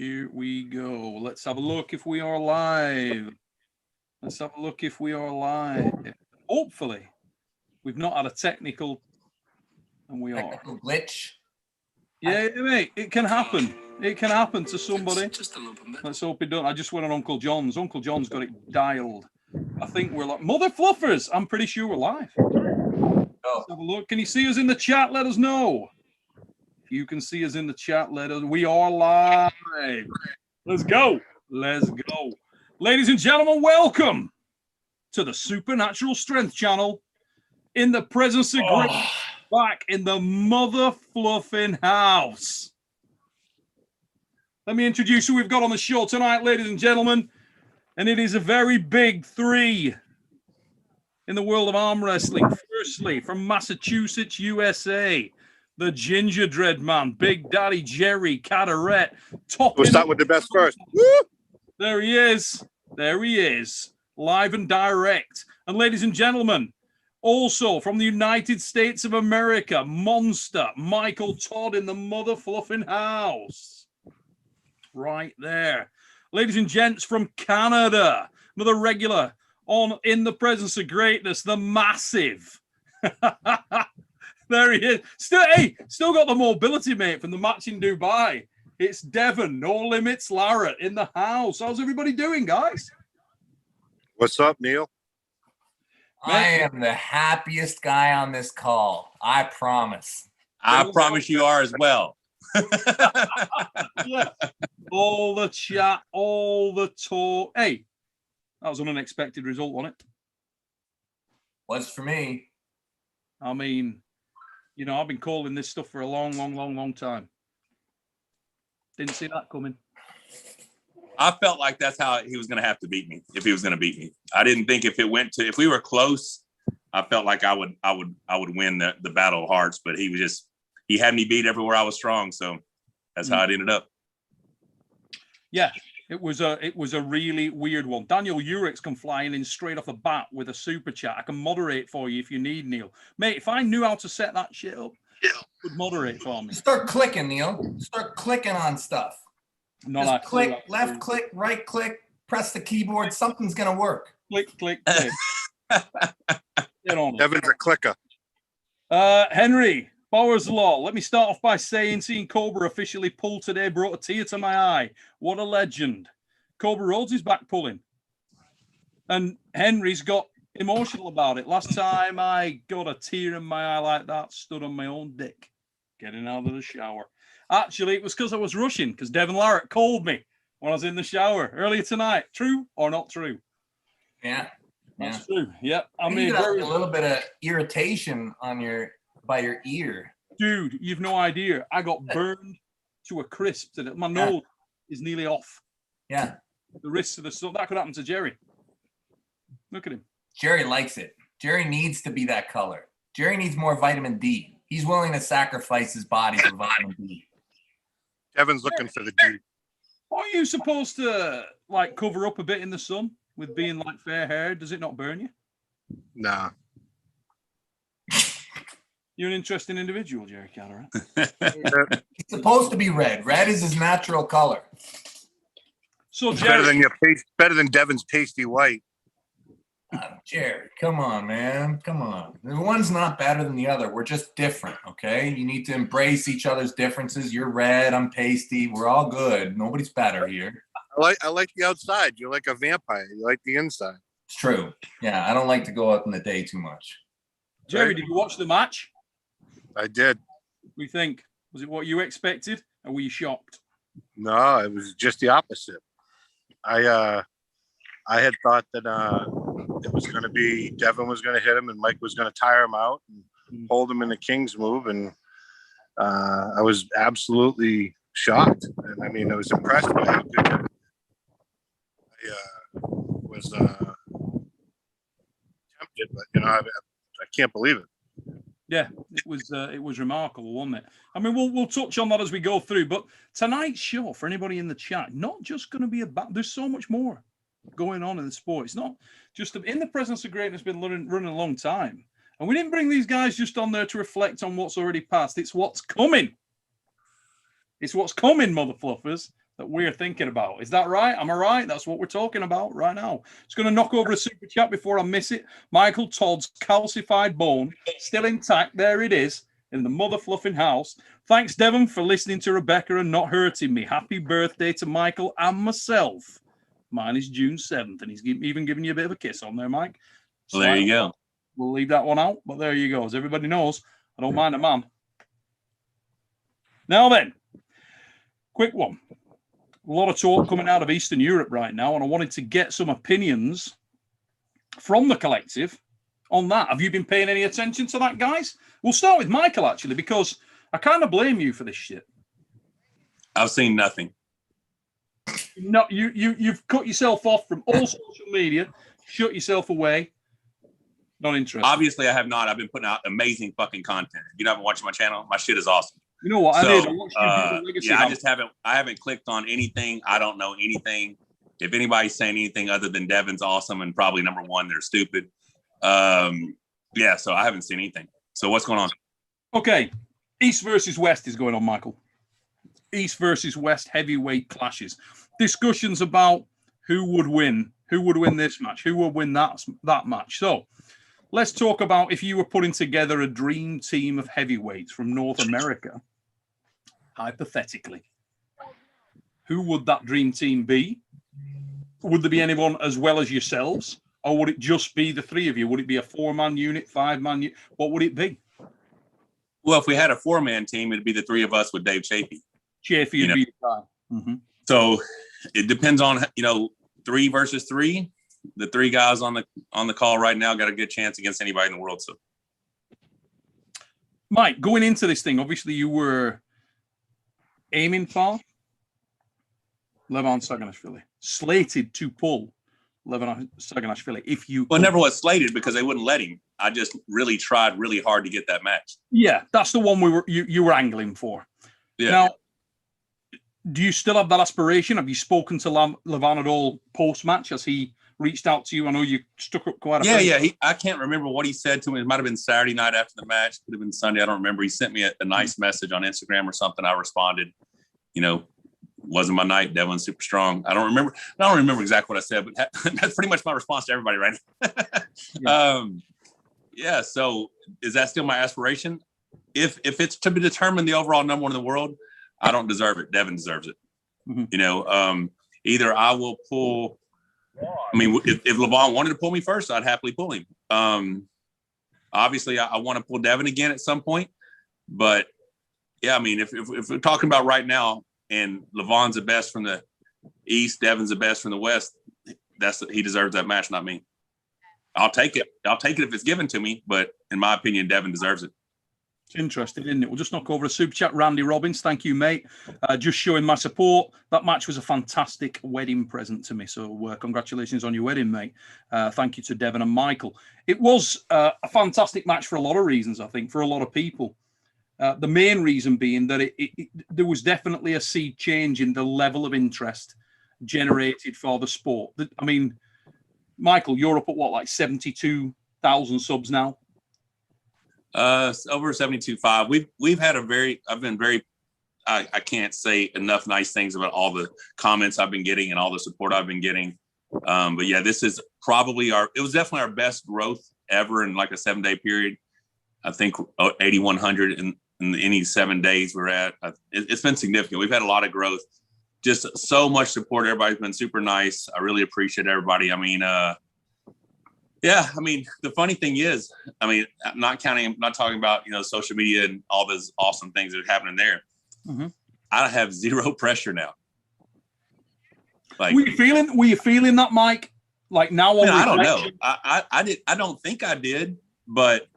Here we go. Let's have a look if we are live. Let's have a look if we are live. Hopefully, we've not had a technical, and we are. Glitch. Yeah, mate, it can happen. It can happen to somebody. Just a little bit. Let's hope it don't. I just went on Uncle John's. Uncle John's got it dialed. I think we're like Mother Fluffers. I'm pretty sure we're live. Let's have a look. Can you see us in the chat? Let us know. If you can see us in the chat, let us. We are live. Let's go. Let's go. Ladies and gentlemen, welcome to the Supernatural Strength Channel in the presence of great, back in the mother fluffing house. Let me introduce who we've got on the show tonight, ladies and gentlemen. And it is a very big three in the world of arm wrestling. Firstly, from Massachusetts, USA, the Ginger Dread Man, Big Daddy Jerry Carteret. We'll start with the best first. Woo! There he is. There he is. Live and direct. And ladies and gentlemen, also from the United States of America, Monster Michael Todd in the mother fluffing house. Right there. Ladies and gents from Canada, another regular on In the Presence of Greatness, the Massive. There he is. Still got the mobility, mate, from the match in Dubai. It's Devon, No Limits Larratt in the house. How's everybody doing, guys? What's up, Neil? I am the happiest guy on this call. I promise. I promise you are as well. Yeah. All the chat, all the talk. Hey, that was an unexpected result, wasn't it? Was for me. I mean, you know, I've been calling this stuff for a long time. Didn't see that coming. I felt like that's how he was going to have to beat me if he was going to beat me. I didn't think if we were close, I felt like I would win the battle of hearts, but he had me beat everywhere I was strong. So that's how it ended up. Yeah, it was a really weird one. Daniel Urix come flying in straight off the bat with a super chat. I can moderate for you if you need, Neil. Mate, if I knew how to set that shit up, you would moderate for me. Start clicking, Neil. Start clicking on stuff. Just click, left click, right click, press the keyboard. Something's going to work. Click, click, click. Get on it. Devin's a clicker. Henry, Bowers Law. Let me start off by saying seeing Cobra officially pull today brought a tear to my eye. What a legend. Cobra Rhodes is back pulling. And Henry's got emotional about it. Last time I got a tear in my eye like that, stood on my own dick, getting out of the shower. Actually, it was because I was rushing, because Devon Larratt called me when I was in the shower earlier tonight. True or not true? Yeah. That's true. Yep. I You mean, got a little bit of irritation by your ear. Dude, you've no idea. I got burned to a crisp today. My nose is nearly off. Yeah. The risks of the sun. That could happen to Jerry. Look at him. Jerry likes it. Jerry needs to be that color. Jerry needs more vitamin D. He's willing to sacrifice his body for vitamin D. Devin's looking for the dude. Aren't you supposed to like cover up a bit in the sun with being like fair hair? Does it not burn you? Nah. You're an interesting individual, Jerry Carteret. He's supposed to be red. Red is his natural color. So Jerry, better than Devin's pasty white. Jerry, come on, man. Come on. One's not better than the other. We're just different, okay? You need to embrace each other's differences. You're red, I'm pasty. We're all good. Nobody's better here. I like the outside. You're like a vampire. You like the inside. It's true. Yeah, I don't like to go out in the day too much. Jerry, did you watch the match? I did. What do you think? Was it what you expected, or were you shocked? No, it was just the opposite. I had thought that it was going to be Devin was going to hit him and Mike was going to tire him out and hold him in the King's move, and I was absolutely shocked. And I mean, I was impressed by how good I was tempted, but you know, I can't believe it. Yeah, it was remarkable, wasn't it? I mean, we'll touch on that as we go through. But tonight's show, for anybody in the chat, not just going to be about. There's so much more going on in the sport. It's not just In the Presence of Greatness. Been running a long time, and we didn't bring these guys just on there to reflect on what's already passed. It's what's coming. It's what's coming, mother fluffers. that we're thinking about. Is that right? Am I right? That's what we're talking about right now. Just going to knock over a super chat before I miss it. Michael Todd's calcified bone, still intact. There it is in the mother fluffing house. Thanks, Devon, for listening to Rebecca and not hurting me. Happy birthday to Michael and myself. Mine is June 7th, and he's even giving you a bit of a kiss on there, Mike. Well, there you go. We'll leave that one out, but there you go. As everybody knows, I don't mind a man. Now then, quick one. A lot of talk coming out of Eastern Europe right now, and I wanted to get some opinions from the collective on that. Have you been paying any attention to that, guys? We'll start with Michael, actually, because I kind of blame you for this shit. I've seen nothing. No, you've cut yourself off from all social media, shut yourself away. Not interested. Obviously, I have not. I've been putting out amazing fucking content. If you haven't watched my channel, my shit is awesome. You know what? I did. I watched you do the legacy. Yeah, I haven't clicked on anything. I don't know anything. If anybody's saying anything other than Devon's awesome and probably number one, they're stupid. Yeah, so I haven't seen anything. So what's going on? Okay. East versus West is going on, Michael. East versus West heavyweight clashes. Discussions about who would win this match, who would win that match. So let's talk about if you were putting together a dream team of heavyweights from North America, hypothetically, who would that dream team be? Would there be anyone as well as yourselves? Or would it just be the three of you? Would it be a 4-man unit, 5-man unit? What would it be? Well, if we had a 4-man team, it'd be the three of us with Dave Chafee. Chafee would be the guy. Mm-hmm. So it depends on, 3 versus 3. The 3 guys on the call right now got a good chance against anybody in the world. So, Mike, going into this thing, obviously you were aiming for Levon Saganashvili, slated to pull Levon Saganashvili. If you well, never was slated because they wouldn't let him. I just really tried really hard to get that match. Yeah, that's the one you were angling for. Yeah. Now, do you still have that aspiration? Have you spoken to Levon at all post-match? Has he reached out to you? I know you stuck up quite a bit. Yeah. I can't remember what he said to me. It might have been Saturday night after the match. Could have been Sunday. I don't remember. He sent me a nice message on Instagram or something. I responded, wasn't my night. Devon's super strong. I don't remember exactly what I said, but that's pretty much my response to everybody right now. Yeah. So is that still my aspiration? If it's to be determined the overall number one in the world, I don't deserve it. Devon deserves it. Mm-hmm. Either I will pull. I mean, if Levon wanted to pull me first, I'd happily pull him. Obviously, I want to pull Devon again at some point. But yeah, I mean, if we're talking about right now, and Levon's the best from the East, Devon's the best from the West, he deserves that match, not me. I'll take it. I'll take it if it's given to me. But in my opinion, Devon deserves it. It's interesting, isn't it? We'll just knock over a super chat. Randy Robbins, thank you, mate. Just showing my support. That match was a fantastic wedding present to me. So congratulations on your wedding, mate. Thank you to Devon and Michael. It was a fantastic match for a lot of reasons, I think, for a lot of people. The main reason being that there was definitely a sea change in the level of interest generated for the sport. I mean, Michael, you're up at what, like 72,000 subs now? Over 72.5. We've had I can't say enough nice things about all the comments I've been getting and all the support I've been getting. But yeah, this is probably it was definitely our best growth ever in like a 7-day period. I think 8,100 in any 7 days we're at. It's been significant. We've had a lot of growth, just so much support. Everybody's been super nice. I really appreciate everybody. I mean, yeah, I mean, the funny thing is, I mean, I'm not talking about, social media and all those awesome things that are happening there. Mm-hmm. I have zero pressure now. Like, were you feeling that, Mike? Like now on I don't know. I don't think I did, but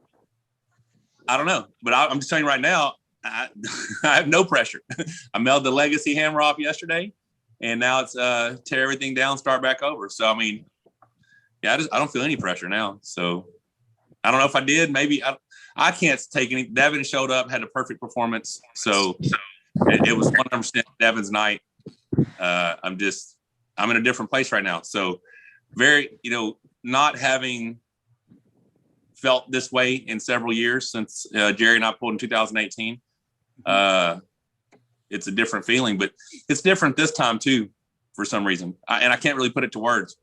I don't know. But I'm just telling you right now, I have no pressure. I mailed the legacy hammer off yesterday, and now it's tear everything down, start back over. So, I mean, yeah, I don't feel any pressure now. So I don't know if I did. Maybe I can't take any. Devon showed up, had a perfect performance. So it was 100% Devon's night. I'm in a different place right now. So very, not having felt this way in several years since Jerry and I pulled in 2018. it's a different feeling, but it's different this time too, for some reason. And I can't really put it to words.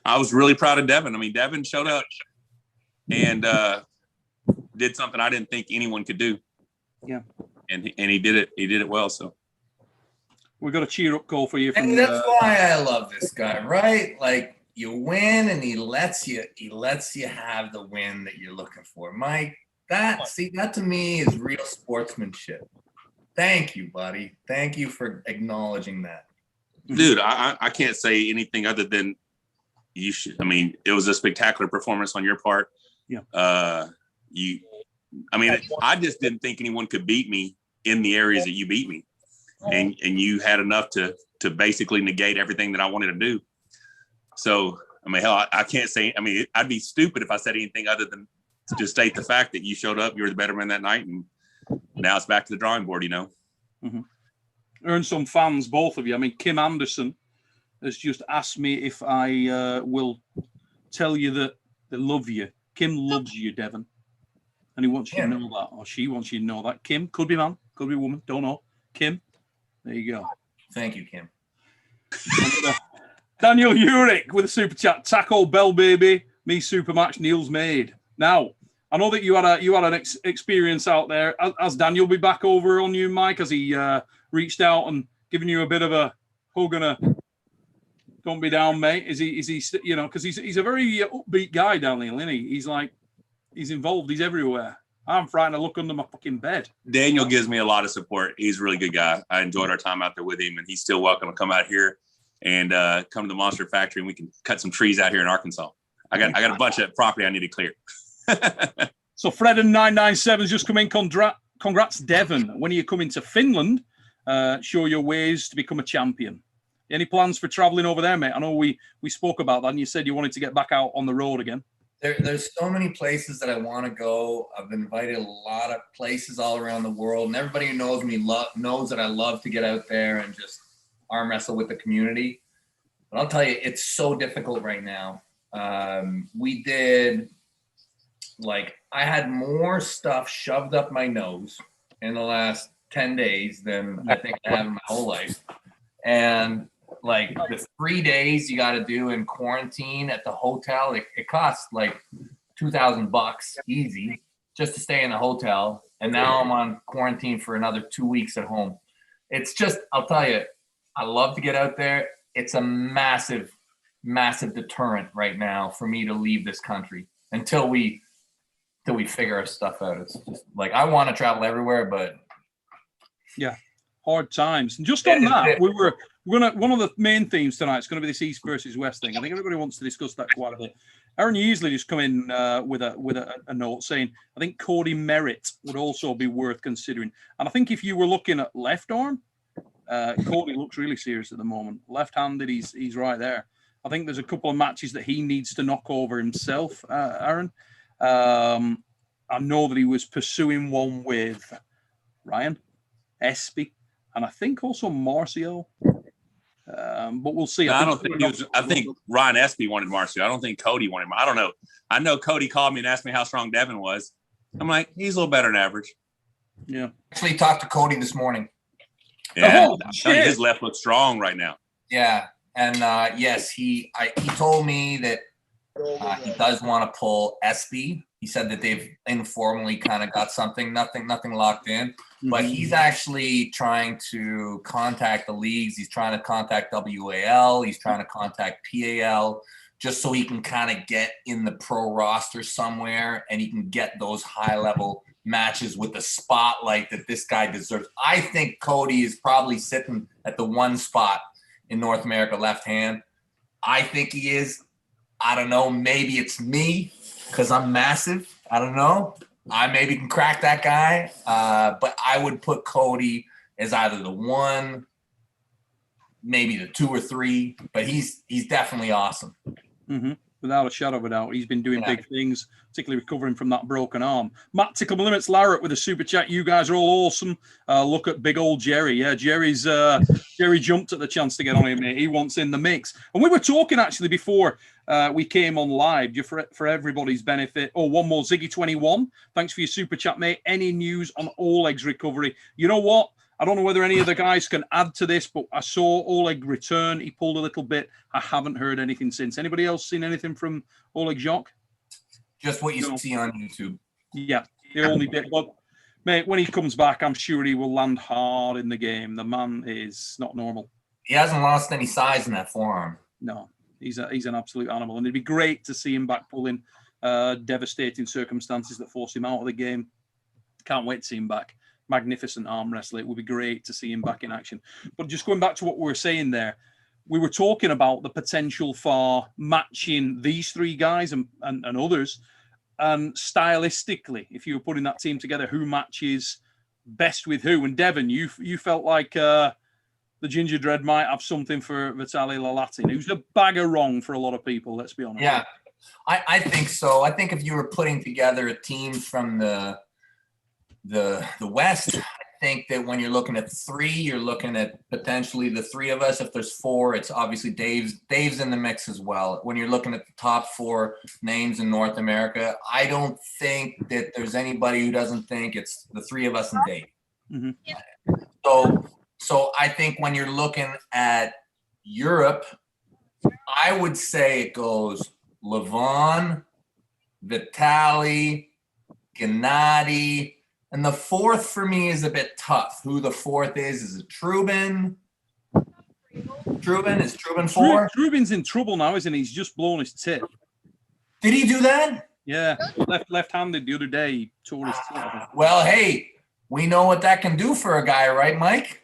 I was really proud of Devon. I mean, Devon showed up and did something I didn't think anyone could do. Yeah. And he did it. He did it well. So we got a cheer up call for you. From, and that's why I love this guy, right? Like, you win and he lets you have the win that you're looking for. Mike, that to me is real sportsmanship. Thank you, buddy. Thank you for acknowledging that. Dude, I can't say anything other than you should. I mean, it was a spectacular performance on your part. Yeah. I just didn't think anyone could beat me in the areas that you beat me. And you had enough to basically negate everything that I wanted to do. So, I mean, hell, I can't say, I mean, I'd be stupid if I said anything other than to state the fact that you showed up, you were the better man that night, and now it's back to the drawing board, you know. Mm-hmm. Earned some fans, both of you. I mean, Kim Anderson has just asked me if I will tell you that they love you. Kim loves you, Devon. And he wants you to know that, or she wants you to know that. Kim, could be man, could be woman, don't know. Kim, there you go. Thank you, Kim. And, Daniel Urick with a super chat. Taco Bell baby, me super match. Neil's made. Now, I know that you had an experience out there. Has Daniel be back over on you, Mike? Has he reached out and given you a bit of a hug and a don't be down, mate? Is he you know, because he's a very upbeat guy, Daniel, isn't he? He's like, he's involved. He's everywhere. I'm frightened to look under my fucking bed. Daniel gives me a lot of support. He's a really good guy. I enjoyed our time out there with him, and he's still welcome to come out here and come to the Monster Factory, and we can cut some trees out here in Arkansas. I got a bunch of property I need to clear. So Fred and 997's just come in. Congrats, Devon. When are you coming to Finland? Show your ways to become a champion. Any plans for traveling over there, mate? I know we spoke about that, and you said you wanted to get back out on the road again. There's so many places that I want to go. I've been invited a lot of places all around the world, and everybody who knows me knows that I love to get out there and just arm wrestle with the community. But I'll tell you, it's so difficult right now. We did, like, I had more stuff shoved up my nose in the last 10 days than I think I have in my whole life. And like the 3 days you got to do in quarantine at the hotel, it costs like $2,000 easy just to stay in the hotel. And now I'm on quarantine for another 2 weeks at home. It's just, I'll tell you, I love to get out there. It's a massive, massive deterrent right now for me to leave this country until we figure our stuff out. It's just like, I want to travel everywhere, but yeah, hard times. And just on that, we're gonna, one of the main themes tonight is going to be this East versus West thing. I think everybody wants to discuss that quite a bit. Aaron Yeasley just come in with a note saying, I think Cody Merritt would also be worth considering. And I think if you were looking at left arm, Cody looks really serious at the moment. Left-handed, he's right there. I think there's a couple of matches that he needs to knock over himself, Aaron. I know that he was pursuing one with Ryan Espy, and I think also Marcio. But we'll see. No, I don't think he was. I think Ryan Espy wanted Marcio. I don't think Cody wanted him. I don't know. I know Cody called me and asked me how strong Devon was. I'm like, he's a little better than average. Yeah. Actually talked to Cody this morning. Yeah, his left looks strong right now. Yeah, and yes, he told me that he does want to pull SB. He said that they've informally kind of got something, nothing locked in, but he's actually trying to contact the leagues. He's trying to contact WAL. He's trying to contact PAL just so he can kind of get in the pro roster somewhere and he can get those high level matches with the spotlight that this guy deserves. I think Cody is probably sitting at the one spot in North America left hand. I think he is. I don't know. Maybe it's me because I'm massive. I don't know. I maybe can crack that guy. But I would put Cody as either the 1, maybe the 2 or 3. But he's definitely awesome. Mm-hmm. Without a shadow of a doubt. He's been doing big things, particularly recovering from that broken arm. Matt Tickle Limits Larratt with a super chat. You guys are all awesome. Look at big old Jerry. Yeah, Jerry jumped at the chance to get on him. He wants in the mix. And we were talking actually before we came on live, just for everybody's benefit. Oh, one more. Ziggy21. Thanks for your super chat, mate. Any news on Oleg's recovery? You know what? I don't know whether any of the guys can add to this, but I saw Oleg return. He pulled a little bit. I haven't heard anything since. Anybody else seen anything from Oleg Jacques? Just what you see on YouTube. Yeah, the only bit. But, mate, when he comes back, I'm sure he will land hard in the game. The man is not normal. He hasn't lost any size in that forearm. No, he's an absolute animal. And it'd be great to see him back pulling devastating circumstances that forced him out of the game. Can't wait to see him back. Magnificent arm wrestler. It would be great to see him back in action. But just going back to what we were saying there, we were talking about the potential for matching these three guys and others. And stylistically, if you were putting that team together, who matches best with who? And Devon, you felt like the Ginger Dread might have something for Vitaly Lalatin, who's a bagger wrong for a lot of people, let's be honest. Yeah, I think so. I think if you were putting together a team from the West, I think that when you're looking at three, you're looking at potentially the three of us. If there's four, it's obviously Dave's in the mix as well. When you're looking at the top four names in North America, I don't think that there's anybody who doesn't think it's the three of us and Dave. Mm-hmm. So I think when you're looking at Europe, I would say it goes Levon, Vitaly, Gennady, and the fourth for me is a bit tough. Who the fourth is it Trubin? Is Trubin four? Trubin's in trouble now, isn't he? He's just blown his tip. Did he do that? Yeah, left-handed the other day. He tore his tip. Well, hey, we know what that can do for a guy, right, Mike?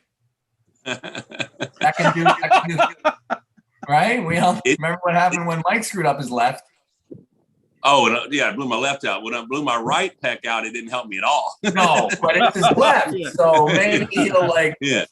That can do right? We all remember what happened when Mike screwed up his left. Oh, yeah, I blew my left out. When I blew my right pec out, it didn't help me at all. No, but it's his left. So maybe he'll Yeah.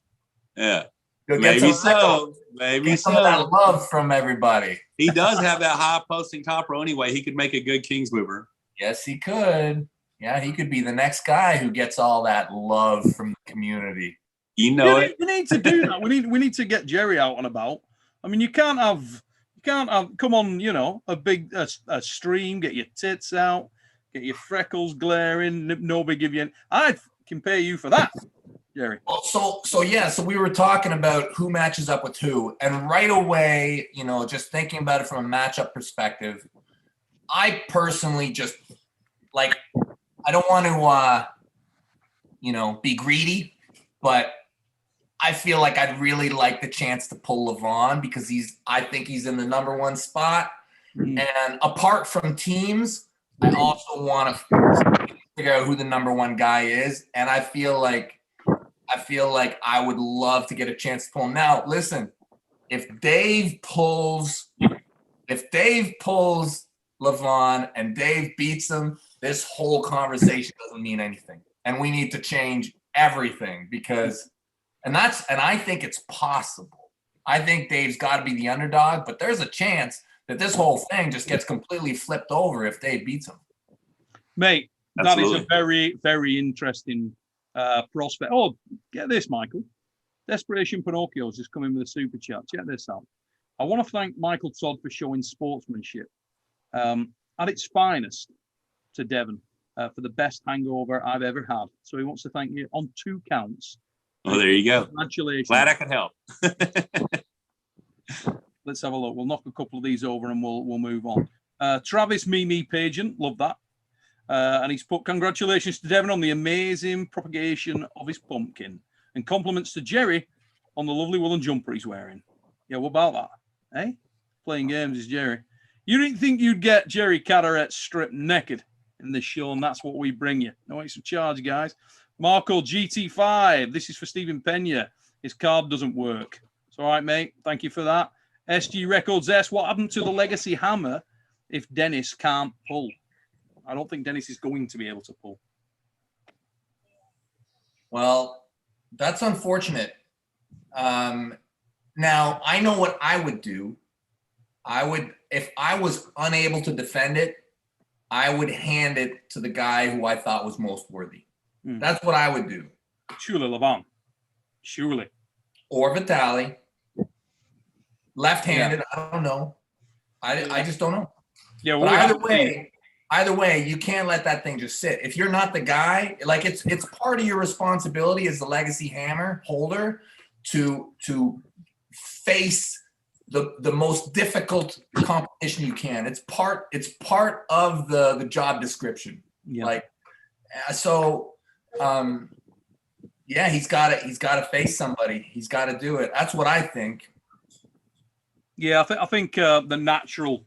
Maybe so. Maybe some of that love from everybody. He does have that high posting top row anyway. He could make a good Kings mover. Yes, he could. Yeah, he could be the next guy who gets all that love from the community. You know We need to do that. We need to get Jerry out and about. I mean, you can't have come on, a stream, get your tits out, get your freckles glaring, nobody give you I can pay you for that, Jerry. Well, so we were talking about who matches up with who, and right away, just thinking about it from a matchup perspective, I personally just I don't want to be greedy, but I feel like I'd really like the chance to pull Levon because I think he's in the number one spot. Mm-hmm. And apart from teams, I also want to figure out who the number one guy is. And I feel like I would love to get a chance to pull him. Now, listen, if Dave pulls Levon and Dave beats him, this whole conversation doesn't mean anything. And we need to change everything because And I think it's possible. I think Dave's got to be the underdog, but there's a chance that this whole thing just gets completely flipped over if Dave beats him. Mate, Absolutely. That is a very, very interesting prospect. Oh, get this, Michael. Desperation Pinocchio's just come in with a super chat. Check this out. I want to thank Michael Todd for showing sportsmanship at its finest to Devon for the best hangover I've ever had. So he wants to thank you on 2 counts. Oh, there you go. Congratulations. Glad I could help. Let's have a look. We'll knock a couple of these over and we'll move on. Travis Mimi Pageant, love that. And he's put congratulations to Devon on the amazing propagation of his pumpkin and compliments to Jerry on the lovely woolen jumper he's wearing. Yeah, what about that? Eh? Playing games is Jerry. You didn't think you'd get Jerry Caderet stripped naked in this show, and that's what we bring you. No extra charge, guys. Marco GT5. This is for Stephen Pena. His card doesn't work. It's all right, mate. Thank you for that. SG Records S. What happened to the Legacy Hammer if Dennis can't pull? I don't think Dennis is going to be able to pull. Well, that's unfortunate. Now, I know what I would do. If I was unable to defend it, I would hand it to the guy who I thought was most worthy. That's what I would do. Surely Levon. Surely. Or Vitaly. Left-handed, yeah. I don't know. I just don't know. Yeah, but either way, either way, you can't let that thing just sit. If you're not the guy, like it's part of your responsibility as the legacy hammer holder to face the most difficult competition you can. It's part of the job description. Yeah. Like, so, yeah, he's got to face somebody. He's got to do it. That's what I think. Yeah, I think the natural.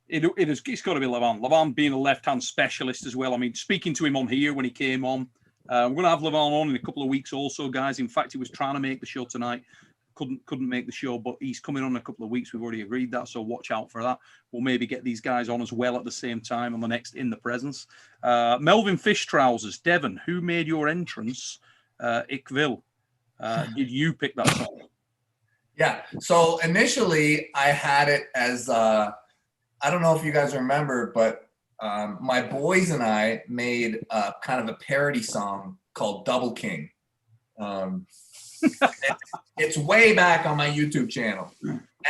It's got to be Levon. Levon being a left-hand specialist as well. I mean, speaking to him on here when he came on, we're going to have Levon on in a couple of weeks also, guys. In fact, he was trying to make the show tonight. Couldn't make the show, but he's coming on in a couple of weeks. We've already agreed that, so watch out for that. We'll maybe get these guys on as well at the same time on the next In the Presence. Melvin Fish Trousers. Devon, who made your entrance? Ickville. Did you pick that song? Yeah. So initially I had it as, I don't know if you guys remember, but my boys and I made kind of a parody song called Double King. It's way back on my YouTube channel.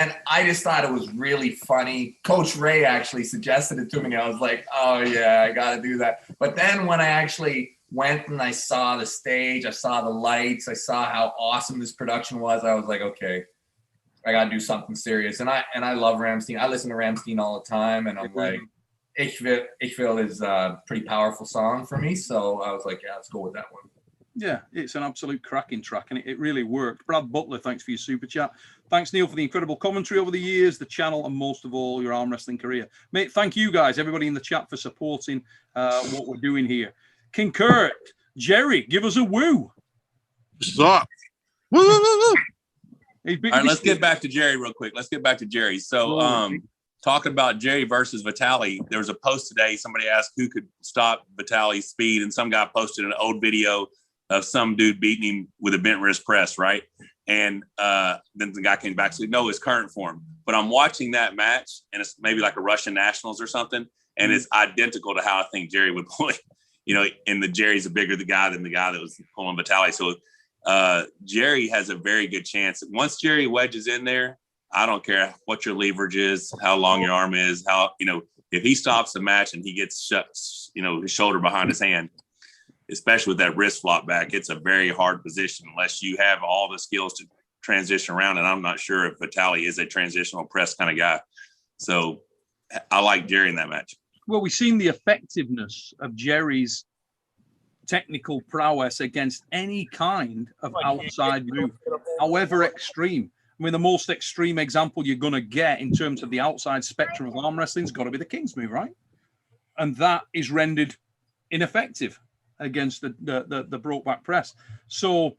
And I just thought it was really funny. Coach Ray actually suggested it to me. I was like, oh yeah, I got to do that. But then when I actually went and I saw the stage, I saw the lights, I saw how awesome this production was, I was like, okay, I got to do something serious. And I love Rammstein. I listen to Rammstein all the time. And I'm like, Ickville is a pretty powerful song for me. So I was like, yeah, let's go with that one. Yeah, it's an absolute cracking track, and it really worked. Brad Butler, thanks for your super chat. Thanks, Neil, for the incredible commentary over the years, the channel, and most of all, your arm wrestling career. Mate, thank you guys, everybody in the chat, for supporting what we're doing here. King Kurt, Jerry, give us a woo. Stop. Woo, woo, woo, woo. All right, let's get back to Jerry real quick. So, talking about Jerry versus Vitali, there was a post today. Somebody asked who could stop Vitali's speed, and some guy posted an old video of some dude beating him with a bent wrist press, right? And then the guy came back and said, no, his current form. But I'm watching that match, and it's maybe like a Russian Nationals or something, and it's identical to how I think Jerry would play. You know, and Jerry's a bigger guy than the guy that was pulling Vitali. So Jerry has a very good chance. Once Jerry wedges in there, I don't care what your leverage is, how long your arm is, if he stops the match and he gets shut, his shoulder behind his hand, especially with that wrist flop back, it's a very hard position unless you have all the skills to transition around. And I'm not sure if Vitali is a transitional press kind of guy. So I like Jerry in that match. Well, we've seen the effectiveness of Jerry's technical prowess against any kind of outside move, however extreme. I mean, the most extreme example you're going to get in terms of the outside spectrum of arm wrestling has got to be the King's move, right? And that is rendered ineffective against the broke back press. So,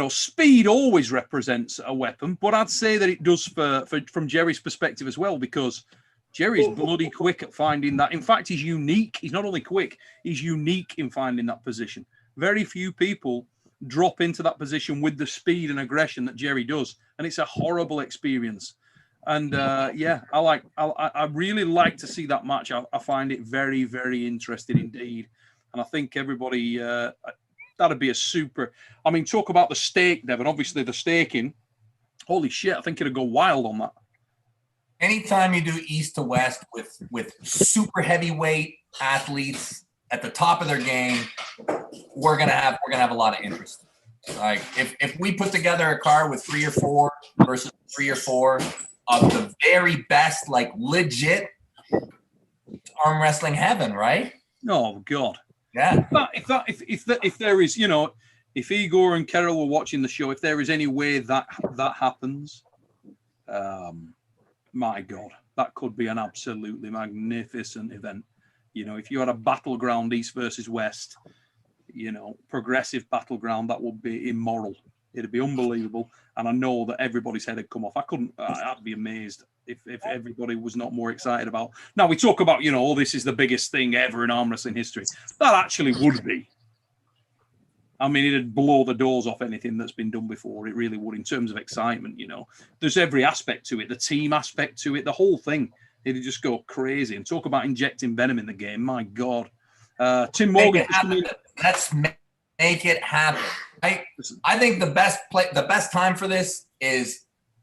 speed always represents a weapon, but I'd say that it does from Jerry's perspective as well, because Jerry's bloody quick at finding that. In fact, he's unique. He's not only quick, he's unique in finding that position. Very few people drop into that position with the speed and aggression that Jerry does, and it's a horrible experience. And I really like to see that match. I find it very, very interesting indeed. And I think everybody, that'd be a super. I mean, talk about the stake, Devon. Obviously, the staking. Holy shit! I think it'd go wild on that. Anytime you do east to west with super heavyweight athletes at the top of their game, we're gonna have a lot of interest. Like if we put together a card with 3 or 4 versus 3 or 4 of the very best, like legit arm wrestling heaven, right? Oh God. Yeah. If there is, if Igor and Carol were watching the show, if there is any way that happens, my God, that could be an absolutely magnificent event. If you had a battleground East versus West, progressive battleground, that would be immoral. It'd be unbelievable. And I know that everybody's head had come off. I'd be amazed if everybody was not more excited about. Now we talk about, this is the biggest thing ever in arm wrestling history. That actually would be. I mean, it'd blow the doors off anything that's been done before. It really would, in terms of excitement. There's every aspect to it, the team aspect to it, the whole thing. It'd just go crazy. And talk about injecting venom in the game. My God. Tim Morgan. Let's make it happen. I think the best time for this is,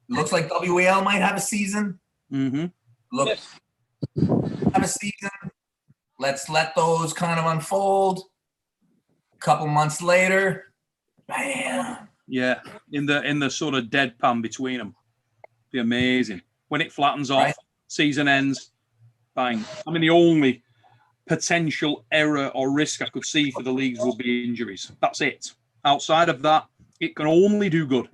looks like WAL might have a season. Mm-hmm. Have a season. Let's let those kind of unfold. A couple months later, bam. Yeah, in the sort of deadpan between them. Be amazing. When it flattens off, Right. season ends, bang. I mean, the only potential error or risk I could see for the leagues will be injuries. That's it. Outside of that, it can only do good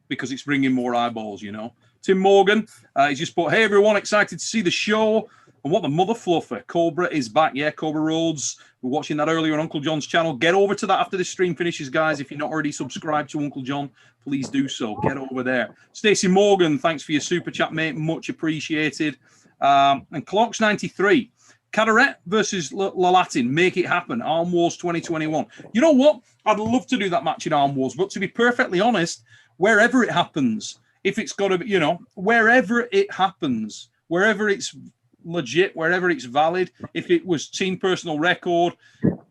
because it's bringing more eyeballs, you know. Tim Morgan, he's just put, hey, everyone, excited to see the show. And what the mother fluffer, Cobra is back. Yeah, Cobra Rhodes. We're watching that earlier on Uncle John's channel. Get over to that after this stream finishes, guys. If you're not already subscribed to Uncle John, please do so. Get over there. Stacey Morgan, thanks for your super chat, mate. Much appreciated. And Clocks 93. Caderet versus Lalatin. Make it happen. Arm Wars 2021. You know what? I'd love to do that match in Arm Wars, but to be perfectly honest, wherever it happens, if it's got to be, you know, wherever it happens, wherever it's legit, wherever it's valid, if it was team personal record,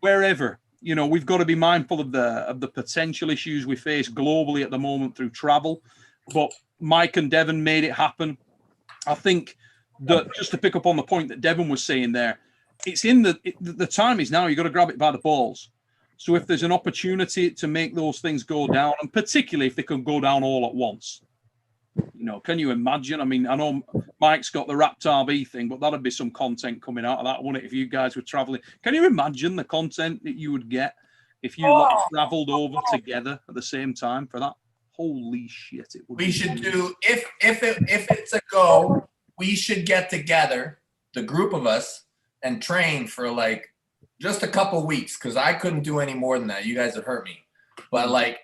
wherever, you know, we've got to be mindful of the potential issues we face globally at the moment through travel. But Mike and Devon made it happen. I think that, just to pick up on the point that Devon was saying there, it's in the time is now. You've got to grab it by the balls. So if there's an opportunity to make those things go down, and particularly if they can go down all at once, you know, can you imagine? I mean, I know Mike's got the Raptor B thing, but that'd be some content coming out of that, wouldn't it? If you guys were traveling, can you imagine the content that you would get if you like, traveled over together at the same time for that? Holy shit! It would. We should do if it's a go. We should get together, the group of us, and train for like just a couple weeks, because I couldn't do any more than that. You guys would hurt me, but like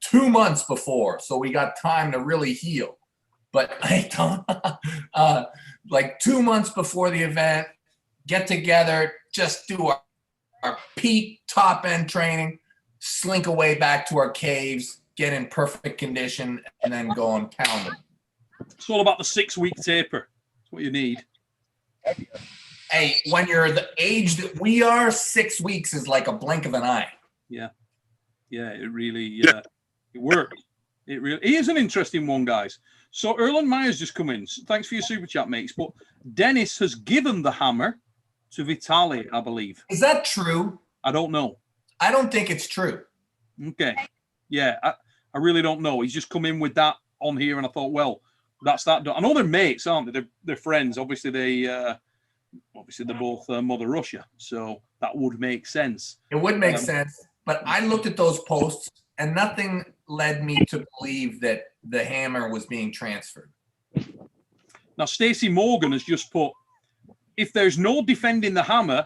2 months before, so we got time to really heal. But I don't, like 2 months before the event, get together, just do our peak top end training, slink away back to our caves, get in perfect condition, and then go and pound them. It's all about the 6-week taper. That's what you need. Hey, when you're the age that we are, 6 weeks is like a blink of an eye. Yeah. Yeah, it really it worked. It really, he is an interesting one, guys. So Erlen Meyer's just come in. Thanks for your super chat, mates. But Dennis has given the hammer to Vitali, I believe. Is that true? I don't know. I don't think it's true. Okay. Yeah, I really don't know. He's just come in with that on here, and I thought, well, that's that done. I know they're mates, aren't they? They're friends. Obviously, they're both Mother Russia, so that would make sense. It would make sense, but I looked at those posts, and nothing led me to believe that the hammer was being transferred. Now, Stacey Morgan has just put, if there's no defending the hammer,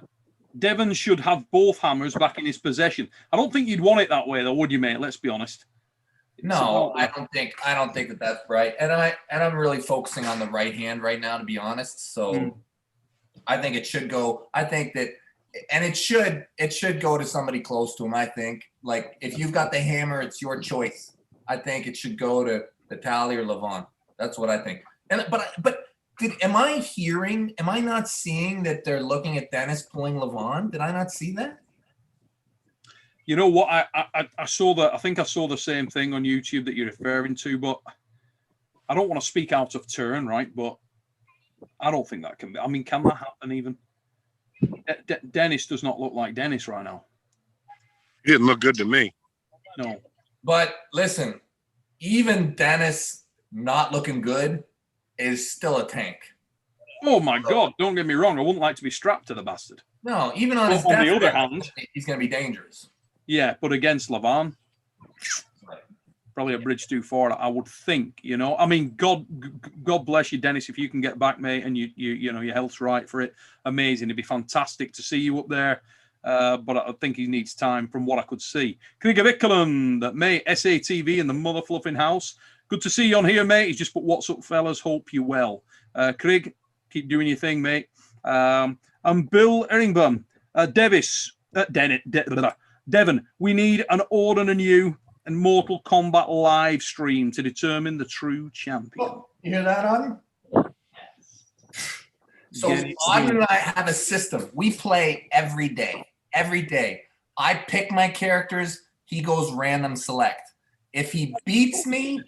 Devon should have both hammers back in his possession. I don't think you'd want it that way, though, would you, mate? Let's be honest. No, I don't think that that's right. And I'm really focusing on the right hand right now, to be honest. So I think it should go. I think that, and it should go to somebody close to him. I think, like, if you've got the hammer, it's your choice. I think it should go to Vitali or Levon. That's what I think. And but am I not seeing that they're looking at Dennis pulling Levon? Did I not see that? You know what? I saw that. I think I saw the same thing on YouTube that you're referring to, but I don't want to speak out of turn, right? But I don't think that can be. I mean, can that happen even? Dennis does not look like Dennis right now. He didn't look good to me. No. But listen, even Dennis not looking good is still a tank. Oh my God! Don't get me wrong. I wouldn't like to be strapped to the bastard. No, even on his on the other hand, he's going to be dangerous. Yeah, but against Levon, probably a bridge too far, I would think. You know, I mean, God bless you, Dennis. If you can get back, mate, and you know your health's right for it, amazing. It'd be fantastic to see you up there. But I think he needs time, from what I could see. Krieg Vikkeland, mate, SATV in the mother fluffing house. Good to see you on here, mate. He's just put, what's up, fellas? Hope you well. Krieg, keep doing your thing, mate. And Bill Erringbum, Devon, we need an Orden and You and Mortal Kombat live stream to determine the true champion. Oh, you hear that, Auden? So Auden and I have a system. We play every day. Every day. I pick my characters. He goes random select. If he beats me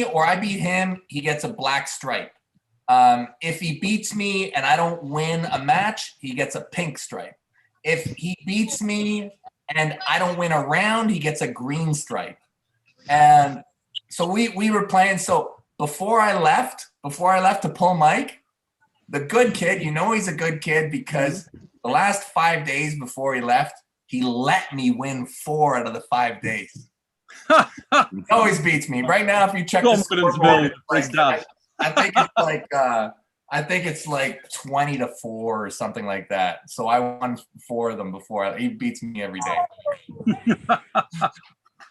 or I beat him, he gets a black stripe. If he beats me and I don't win a match, he gets a pink stripe. If he beats me and I don't win a round, he gets a green stripe. And so we were playing. So before I left to pull Mike, the good kid, he's a good kid because the last 5 days before he left, he let me win 4 out of the 5 days. He always beats me. Right now, if you check the scoreboard, I think it's like 20-4 or something like that. So I won 4 of them before. He beats me every day.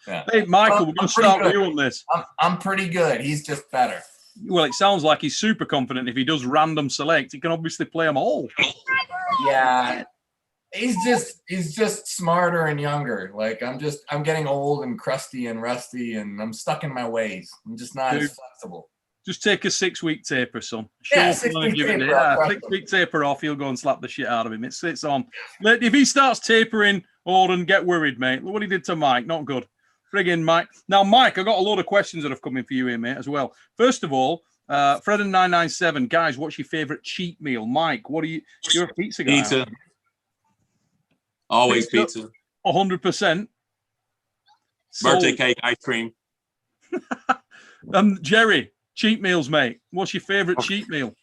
Yeah. Hey, Michael, we're going to start with you on this. I'm pretty good. He's just better. Well, it sounds like he's super confident. If he does random select, he can obviously play them all. Yeah. He's just smarter and younger. Like I'm getting old and crusty and rusty, and I'm stuck in my ways. I'm just not as flexible. Just take a 6-week taper, son. Yeah, 6-week taper. Yeah, 6-week taper off. He'll go and slap the shit out of him. It sits on. If he starts tapering, Auden, get worried, mate. Look what he did to Mike. Not good. Friggin' Mike. Now, Mike, I've got a load of questions that have come in for you here, mate, as well. First of all, Fred and 997, guys, what's your favorite cheat meal? Mike, what are you? You're a pizza guy. Pizza. Always pizza. 100%. Birthday cake, ice cream. Jerry, cheat meals, mate. What's your favorite cheat meal?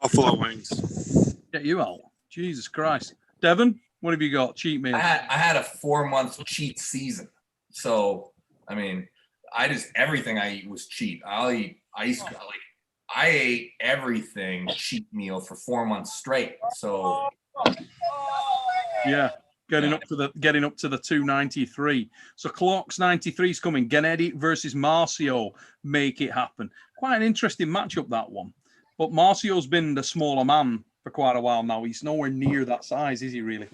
Buffalo wings. Get you out. Jesus Christ. Devon, what have you got? Cheat meals. I had a 4-month cheat season. So, I mean, everything I eat was cheat. I'll eat ice cream. I ate everything cheat meal for 4 months straight. So, yeah. Getting up to the 293. So Clocks 93 is coming. Gennady versus Marcio. Make it happen. Quite an interesting matchup, that one. But Marcio's been the smaller man for quite a while now. He's nowhere near that size, is he really?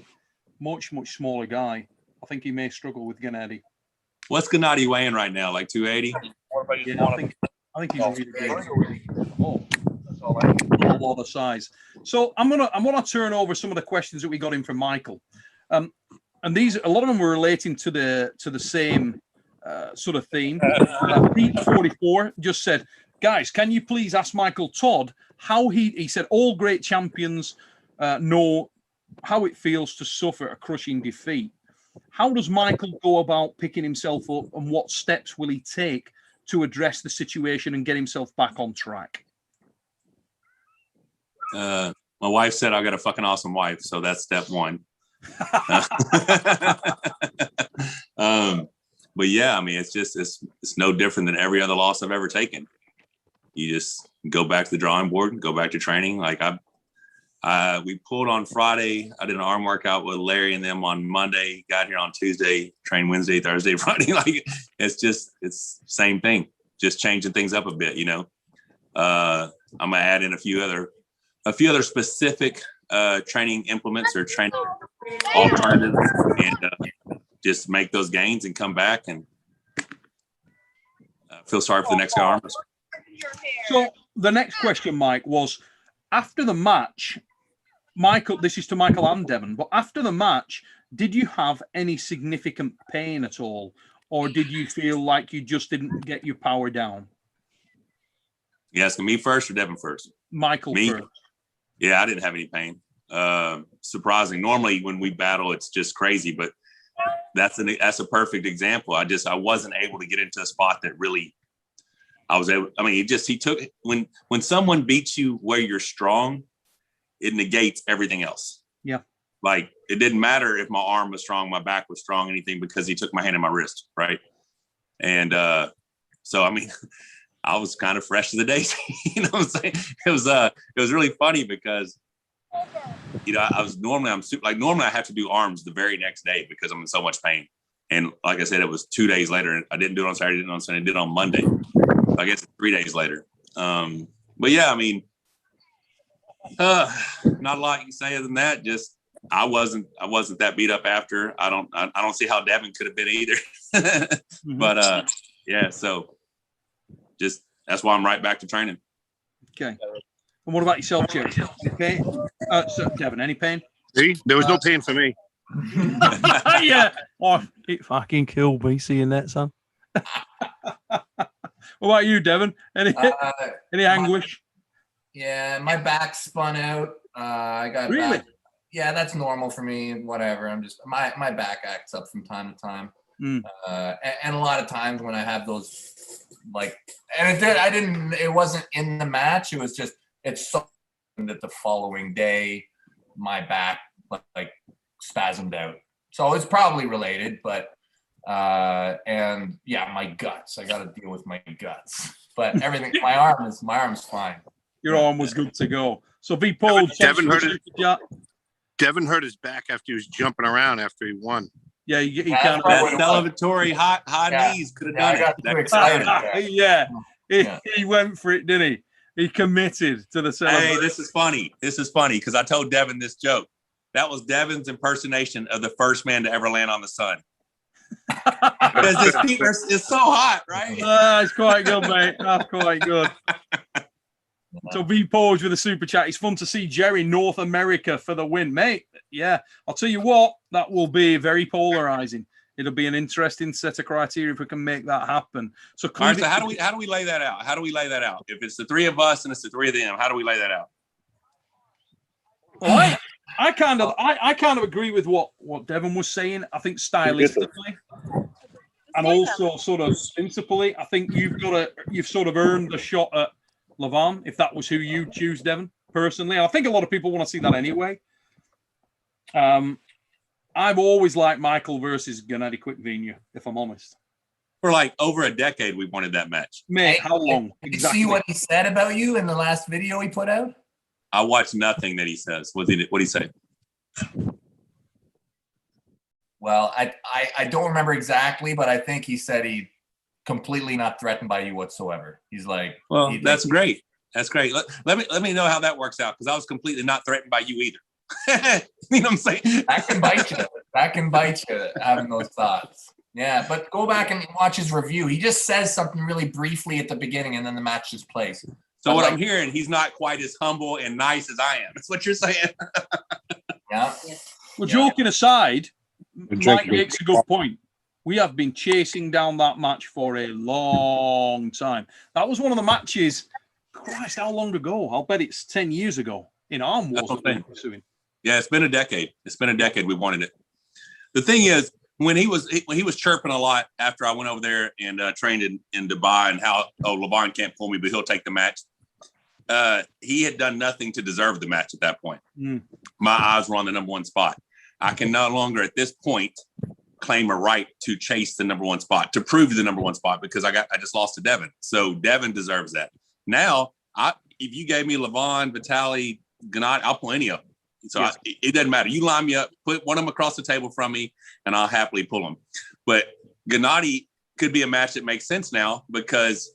Much, much smaller guy. I think he may struggle with Gennady. What's Gennady weighing right now? Like 280? Yeah, I think he's really good. Oh, a lot of size. So I'm gonna turn over some of the questions that we got in from Michael. And a lot of them were relating to the same sort of theme. Pete 44 just said, guys, can you please ask Michael Todd how he said all great champions know how it feels to suffer a crushing defeat. How does Michael go about picking himself up, and what steps will he take to address the situation and get himself back on track? My wife said I got a fucking awesome wife, so that's step one. But yeah, I mean, it's no different than every other loss I've ever taken. You just go back to the drawing board and go back to training. Like we pulled on Friday. I did an arm workout with Larry and them on Monday, got here on Tuesday, trained Wednesday, Thursday, Friday. Like it's same thing, just changing things up a bit, you know. I'm gonna add in a few other specific training implements or training alternatives, and just make those gains and come back and feel sorry for the next guy. So the next question, Mike, was after the match, Michael, this is to Michael and Devon, but after the match, did you have any significant pain at all? Or did you feel like you just didn't get your power down? You asking me first or Devon first? Michael first. Yeah, I didn't have any pain. Surprising. Normally when we battle, it's just crazy, but that's a perfect example. I wasn't able to get into a spot that really I was able. I mean, he took when someone beats you where you're strong, it negates everything else. Yeah. Like it didn't matter if my arm was strong, my back was strong, anything, because he took my hand and my wrist. Right. And so I mean, I was kind of fresh to the daisy. You know what I'm saying? It was really funny because you know, normally I have to do arms the very next day because I'm in so much pain. And like I said, it was 2 days later. I didn't do it on Saturday, didn't on Sunday, did it on Monday. So I guess 3 days later. But yeah, I mean, not a lot you can say other than that. Just I wasn't that beat up after. I don't see how Devon could have been either. Mm-hmm. But yeah, so just that's why I'm right back to training. Okay. And what about yourself, Jerry? Okay. So Devon, any pain? See, there was no pain for me. Yeah. Oh, it fucking killed me seeing that, son. What about you, Devon? Any anguish? Yeah, my back spun out. I got Really? back. Yeah, that's normal for me. Whatever. I'm just my back acts up from time to time. Mm. And a lot of times when I have those, like, and it did. I didn't. It wasn't in the match. It was just. It's so that the following day, my back like spasmed out. So it's probably related, but and yeah, my guts. I got to deal with my guts. But everything. My arm's fine. Your arm was good to go. So V Paul, Devon hurt his back after he was jumping around after he won. Yeah, he Yeah, kind that's of. That celebratory high knees could have done I got it. too That- excited. there. Yeah, Yeah. he went for it, didn't he? He committed to the celebration. Hey, this is funny. This is funny because I told Devon this joke. That was Devon's impersonation of the first man to ever land on the sun. Because his feet are it's so hot, right? That's quite good, mate. That's quite good. So V Pause with a super chat. It's fun to see Jerry North America for the win, mate. Yeah, I'll tell you what, that will be very polarizing. It'll be an interesting set of criteria if we can make that happen. So, All right, so how do we lay that out? How do we lay that out? If it's the three of us and it's the three of them, how do we lay that out? Well, I kind of agree with what Devon was saying. I think stylistically and also sort of principally, I think you've sort of earned the shot at Levon, if that was who you choose, Devon, personally. I think a lot of people want to see that anyway. I've always liked Michael versus Gennady Quickvenia, if I'm honest. For like over a decade, we wanted that match. Mate, how long? Did you see what he said about you in the last video he put out? I watched nothing that he says. What did he say? Well, I don't remember exactly, but I think he said he completely not threatened by you whatsoever. He's like, well, that's great. That's great. Let me know how that works out because I was completely not threatened by you either. You know what I'm saying? That can bite you. That can bite you having those thoughts. Yeah, but go back and watch his review. He just says something really briefly at the beginning, and then the match just plays. So what I'm hearing, he's not quite as humble and nice as I am. That's what you're saying. Yeah. Well, joking aside, Mike makes a good point. We have been chasing down that match for a long time. That was one of the matches. Christ, how long ago? I'll bet it's 10 years ago in Arm Wars. Pursuing. Yeah, it's been a decade. It's been a decade. We wanted it. The thing is, when he was chirping a lot after I went over there and trained in Dubai and how Levon can't pull me, but he'll take the match. He had done nothing to deserve the match at that point. Mm. My eyes were on the number one spot. I can no longer at this point claim a right to chase the number one spot, to prove the number one spot because I just lost to Devon. So Devon deserves that. Now, if you gave me Levon, Vitaly, Gennady, I'll pull any of them. So yes. It doesn't matter. You line me up, put one of them across the table from me, and I'll happily pull them. But Gennady could be a match that makes sense now because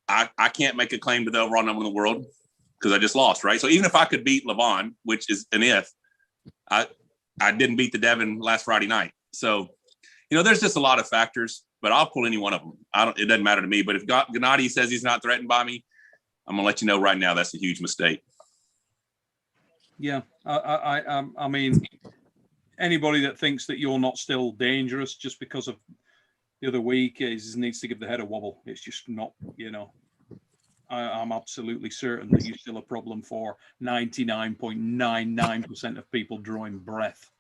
I can't make a claim to the overall number in the world because I just lost, right? So even if I could beat Levon, which is an if, I didn't beat the Devon last Friday night. So, there's just a lot of factors, but I'll pull any one of them. It doesn't matter to me. But if Gennady says he's not threatened by me, I'm going to let you know right now that's a huge mistake. Yeah, I mean, anybody that thinks that you're not still dangerous just because of the other week needs to give the head a wobble. It's just not, I'm absolutely certain that you're still a problem for 99.99% of people drawing breath.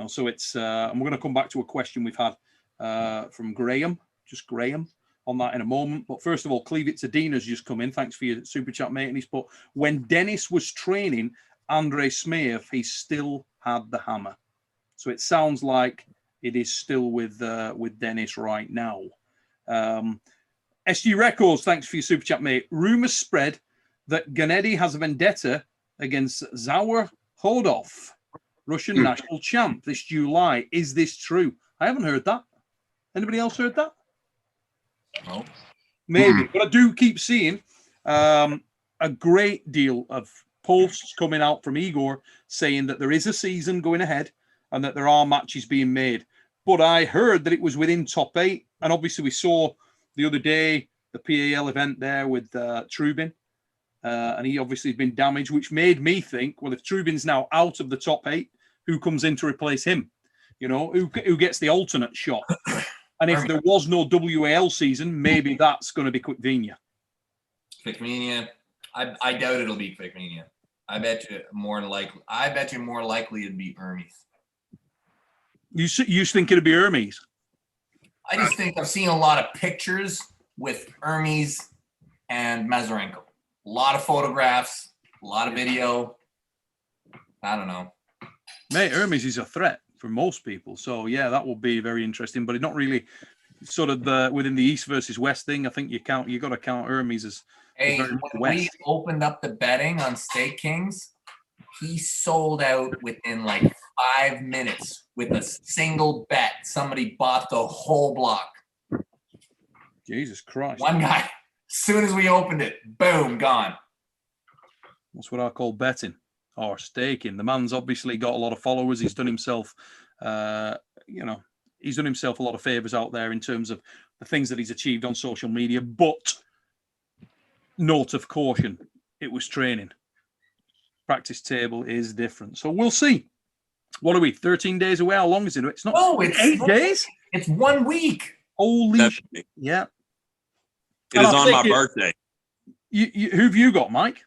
So it's, and we're going to come back to a question we've had from Graham, on that in a moment. But first of all, Cleave It to Dean has just come in. Thanks for your super chat, mate. And he's put, when Dennis was training Andrei Smeev, he still had the hammer. So it sounds like it is still with Dennis right now. SG Records, thanks for your super chat, mate. Rumors spread that Gennady has a vendetta against Zaur Hodov, Russian national champ, this July. Is this true? I haven't heard that. Anybody else heard that? No. Maybe, but I do keep seeing a great deal of posts coming out from Igor saying that there is a season going ahead and that there are matches being made. But I heard that it was within top 8. And obviously we saw the other day the PAL event there with Trubin. And he obviously has been damaged, which made me think, well, if Trubin's now out of the top 8, who comes in to replace him? Who gets the alternate shot? And if there was no WAL season, maybe that's going to be Quickvenia. Quickvenia. I doubt it'll be Quick Mania. I bet you more likely it'd be Hermes. You think it'd be Hermes? I just think I've seen a lot of pictures with Hermes and Mazurenko. A lot of photographs, a lot of video. I don't know. Mate, Hermes is a threat for most people. So, yeah, that will be very interesting. But it's not really sort of within the East versus West thing. I think you got to count Hermes as Hey, very when we opened up the betting on Steak Kings, he sold out within like 5 minutes with a single bet. Somebody bought the whole block. Jesus Christ. One guy, as soon as we opened it, boom, gone. That's what I call betting or staking. The man's obviously got a lot of followers. He's done himself, he's done himself a lot of favors out there in terms of the things that he's achieved on social media. But note of caution, it was training. Practice table is different. So we'll see. What are we, 13 days away? How long is it? It's not it's 8 days? It's 1 week. Holy shit. Yeah. It is on my birthday. Who've you got, Mike?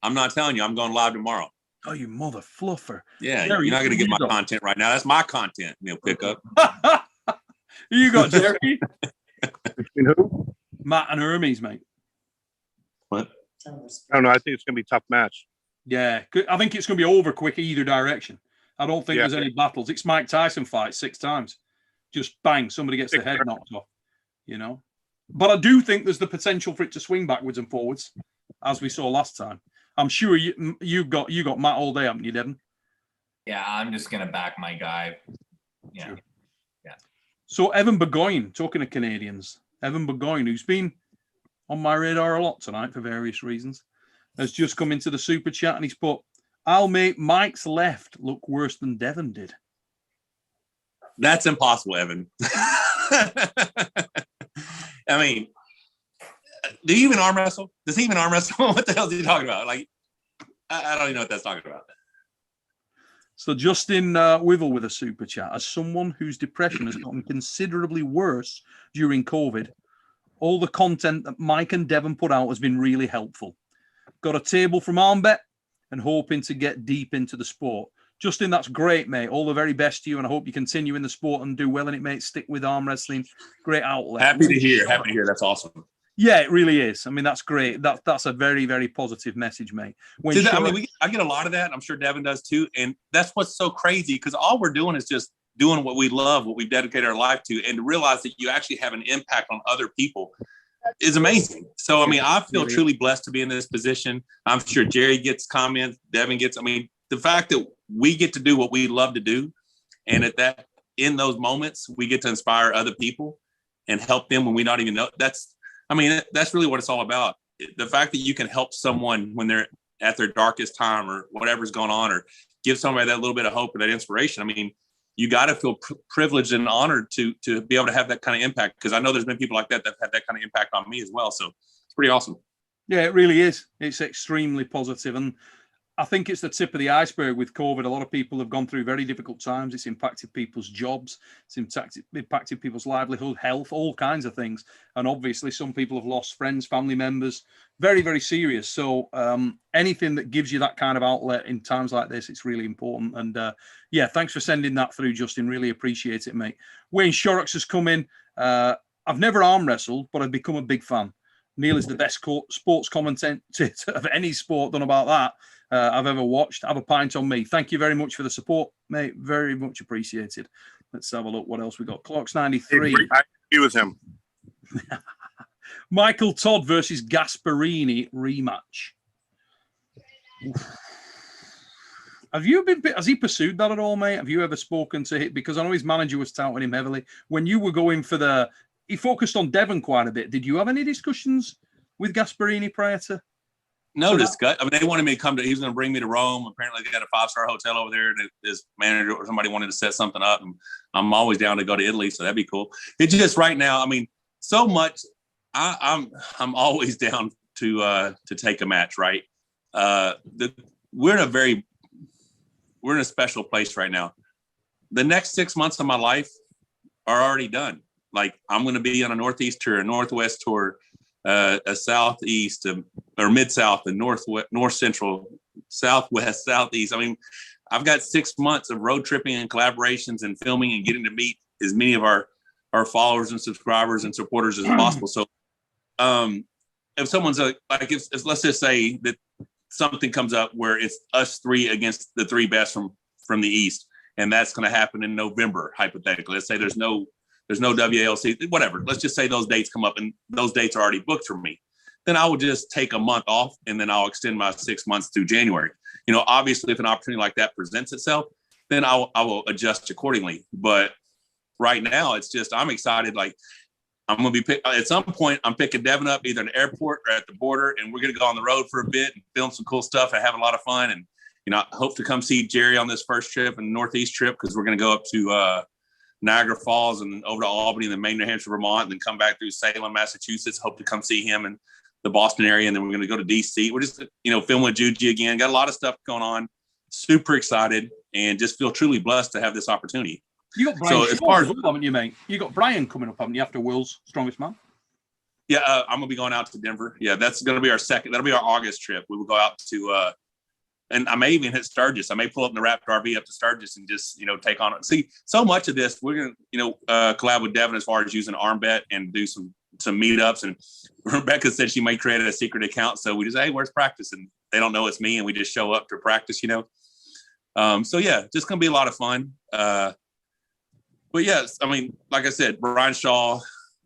I'm not telling you. I'm going live tomorrow. Oh, you mother fluffer. Yeah, Jerry, you're not going to get my content right now. That's my content. Pick up. You got Jerry? Between who? Matt and Hermes, mate. What? I don't know. I think it's going to be a tough match. Yeah, I think it's going to be over quick either direction. I don't think there's any battles. It's Mike Tyson fight 6 times. Just bang, somebody gets their head knocked off, But I do think there's the potential for it to swing backwards and forwards, as we saw last time. I'm sure you got Matt all day, haven't you, Devon? Yeah, I'm just going to back my guy. Yeah. Sure. Yeah. So Evan Burgoyne, talking of Canadians, Evan Burgoyne, who's been on my radar a lot tonight for various reasons, has just come into the super chat and he's put, I'll make Mike's left look worse than Devon did. That's impossible, Evan. I mean, do you even arm wrestle? Does he even arm wrestle? What the hell is he talking about? Like, I don't even know what that's talking about. So Justin Wivel with a super chat. As someone whose depression has gotten considerably worse during COVID, all the content that Mike and Devon put out has been really helpful. Got a table from Armbet and hoping to get deep into the sport. Justin, that's great, mate. All the very best to you, and I hope you continue in the sport and do well in it, mate. Stick with arm wrestling. Great outlet. Happy to hear. That's awesome. Yeah, it really is. I mean, that's great. That's a very, very positive message, mate. I get a lot of that. I'm sure Devon does too. And that's what's so crazy, because all we're doing is just doing what we love, what we've dedicated our life to, and to realize that you actually have an impact on other people is amazing. So, I mean, I feel truly blessed to be in this position. I'm sure Jerry gets comments, Devon gets, the fact that we get to do what we love to do, and in those moments, we get to inspire other people and help them when we not even know. That's really what it's all about. The fact that you can help someone when they're at their darkest time or whatever's going on, or give somebody that little bit of hope or that inspiration. I mean, you got to feel privileged and honored to be able to have that kind of impact, because I know there's been people like that have had that kind of impact on me as well. So it's pretty awesome. Yeah, it really is. It's extremely positive. And I think it's the tip of the iceberg with COVID. A lot of people have gone through very difficult times. It's impacted people's jobs. It's impacted people's livelihood, health, all kinds of things. And obviously some people have lost friends, family members. Very, very serious. So anything that gives you that kind of outlet in times like this, it's really important. And thanks for sending that through, Justin. Really appreciate it, mate. Wayne Shorrocks has come in. I've never arm wrestled, but I've become a big fan. Neil is the best sports commentator of any sport. Don't know about that. I've ever watched. Have a pint on me. Thank you very much for the support, mate. Very much appreciated. Let's have a look. What else we got? Clocks 93. I agree with him. Michael Todd versus Gasparini rematch. Has he pursued that at all, mate? Have you ever spoken to him? Because I know his manager was touting him heavily. When you were going for he focused on Devon quite a bit. Did you have any discussions with Gasparini prior to? No discuss. They wanted me to come he was going to bring me to Rome. Apparently they got a 5-star hotel over there, and his manager or somebody wanted to set something up, and I'm always down to go to Italy. So that'd be cool. It's just right now, so much. I'm always down to take a match. Right. We're in a special place right now. The next 6 months of my life are already done. Like, I'm going to be on a Northeast tour, a Northwest tour, a southeast or mid-south and north central, southwest, southeast. I mean, I've got 6 months of road tripping and collaborations and filming and getting to meet as many of our followers and subscribers and supporters as possible. So if someone's if let's just say that something comes up where it's us three against the three best from the East, and that's going to happen in November, hypothetically. Let's say there's no WALC, whatever. Let's just say those dates come up and those dates are already booked for me. Then I will just take a month off and then I'll extend my 6 months through January. You know, obviously if an opportunity like that presents itself, then I will adjust accordingly. But right now it's just, I'm excited. Like I'm going to be at some point, I'm picking Devon up either in the airport or at the border, and we're going to go on the road for a bit and film some cool stuff and have a lot of fun. And, you know, I hope to come see Jerry on this first trip and Northeast trip, because we're going to go up to Niagara Falls and over to Albany and then Maine, New Hampshire, Vermont, and then come back through Salem, Massachusetts. Hope to come see him in the Boston area. And then we're going to go to DC. We're just, you know, filming with Juji again. Got a lot of stuff going on. Super excited and just feel truly blessed to have this opportunity. You got Brian, so as far as, haven't you, mate? You got Brian coming up, haven't you, after World's Strongest Man? Yeah, I'm going to be going out to Denver. Yeah, that's going to be our second. That'll be our August trip. We will go out to and I may even hit Sturgis. I may pull up in the Raptor RV up to Sturgis and just, you know, take on it. See, so much of this, we're going to, you know, collab with Devon as far as using Arm Bet and do some meetups. And Rebecca said she may create a secret account. So we just, hey, where's practice? And they don't know it's me. And we just show up to practice, you know? So yeah, just going to be a lot of fun. But yes, I mean, like I said, Brian Shaw,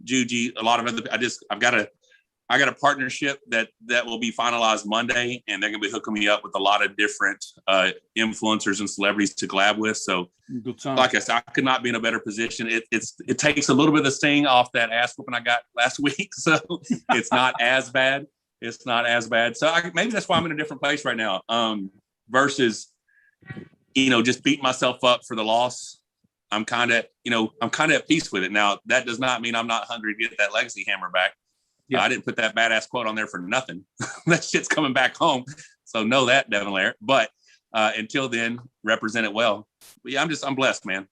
Juji, a lot of other, I got a partnership that will be finalized Monday, and they're going to be hooking me up with a lot of different influencers and celebrities to collab with. So, like I said, I could not be in a better position. It takes a little bit of the sting off that ass whooping I got last week, so it's not as bad. It's not as bad. So maybe that's why I'm in a different place right now. Versus, you know, just beating myself up for the loss. I'm kind of at peace with it now. That does not mean I'm not hungry to get that legacy hammer back. Yeah, I didn't put that badass quote on there for nothing. That shit's coming back home. So know that, Devon Larratt. But until then, represent it well. But yeah, I'm blessed, man.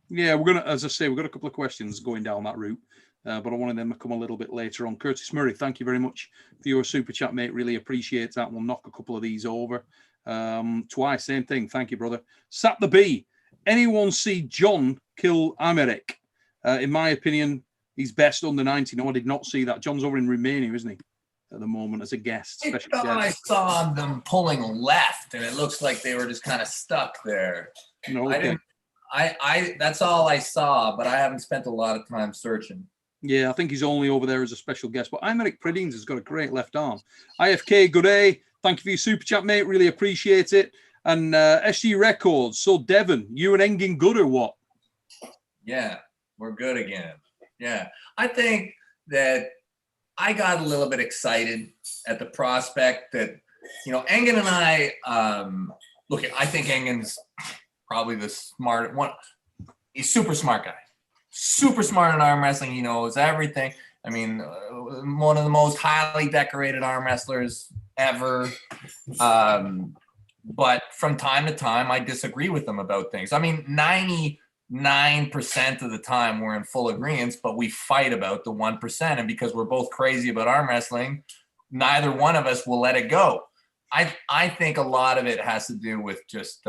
Yeah, we're gonna, as I say, we've got a couple of questions going down that route, but I wanted them to come a little bit later on. Curtis Murray, thank you very much for your super chat, mate. Really appreciate that. We'll knock a couple of these over. Twice, same thing. Thank you, brother. Sat the B. Anyone see John kill Americ? In my opinion, he's best under 90. No, I did not see that. John's over in Romania, isn't he, at the moment, as a guest? Special guest. I saw them pulling left, and it looks like they were just kind of stuck there. No, okay. I that's all I saw, but I haven't spent a lot of time searching. Yeah, I think he's only over there as a special guest. But Imeric Pridines has got a great left arm. IFK, good day. Thank you for your super chat, mate. Really appreciate it. And SG Records. So, Devon, you and Engin good or what? Yeah, we're good again. Yeah, I think that I got a little bit excited at the prospect that, you know, Engin and I, look, I think Engin's probably the smart one. He's super smart guy, super smart in arm wrestling. He knows everything. I mean, one of the most highly decorated arm wrestlers ever. But from time to time, I disagree with him about things. I mean, 99% of the time we're in full agreement, but we fight about the 1%. And because we're both crazy about arm wrestling, neither one of us will let it go. I think a lot of it has to do with just,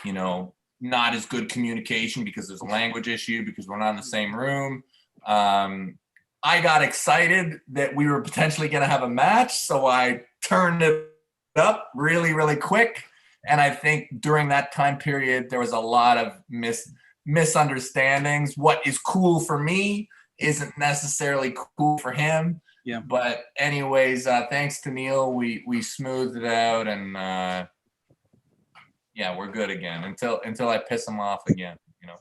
you know, not as good communication because there's a language issue, because we're not in the same room. I got excited that we were potentially going to have a match, so I turned it up really, really quick. And I think during that time period, there was a lot of misunderstandings. What is cool for me isn't necessarily cool for him. Yeah. But anyways, thanks to Neil, we smoothed it out, and yeah, we're good again until I piss him off again, you know.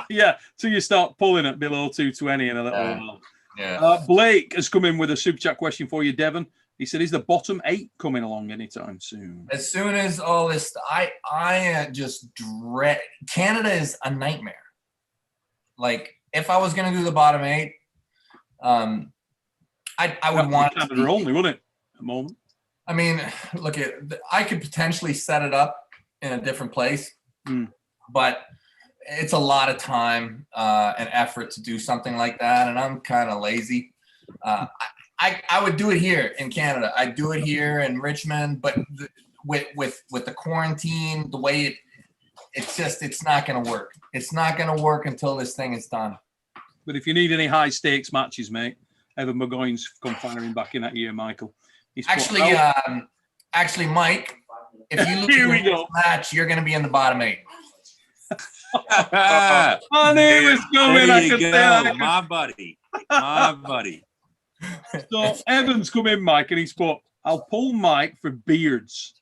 Yeah, till you start pulling it below 220 in a little while. Yeah. Blake has come in with a super chat question for you, Devon. He said, "Is the bottom 8 coming along anytime soon?" As soon as all this, I just dread. Canada is a nightmare. Like, if I was going to do the bottom 8, I would want Canada only, wouldn't it? At the moment. I mean, look, I could potentially set it up in a different place, but it's a lot of time and effort to do something like that, and I'm kind of lazy. I would do it here in Canada. I'd do it here in Richmond, but with the quarantine, the way it's not going to work. It's not going to work until this thing is done. But if you need any high stakes matches, mate, Evan Burgoyne's come firing back in that year, Michael. He's actually, Mike, if you lose this match, you're going to be in the bottom 8. I knew it was coming. There you go, my buddy. My buddy. So Evan's come in, Mike, and he's put, I'll pull Mike for beards.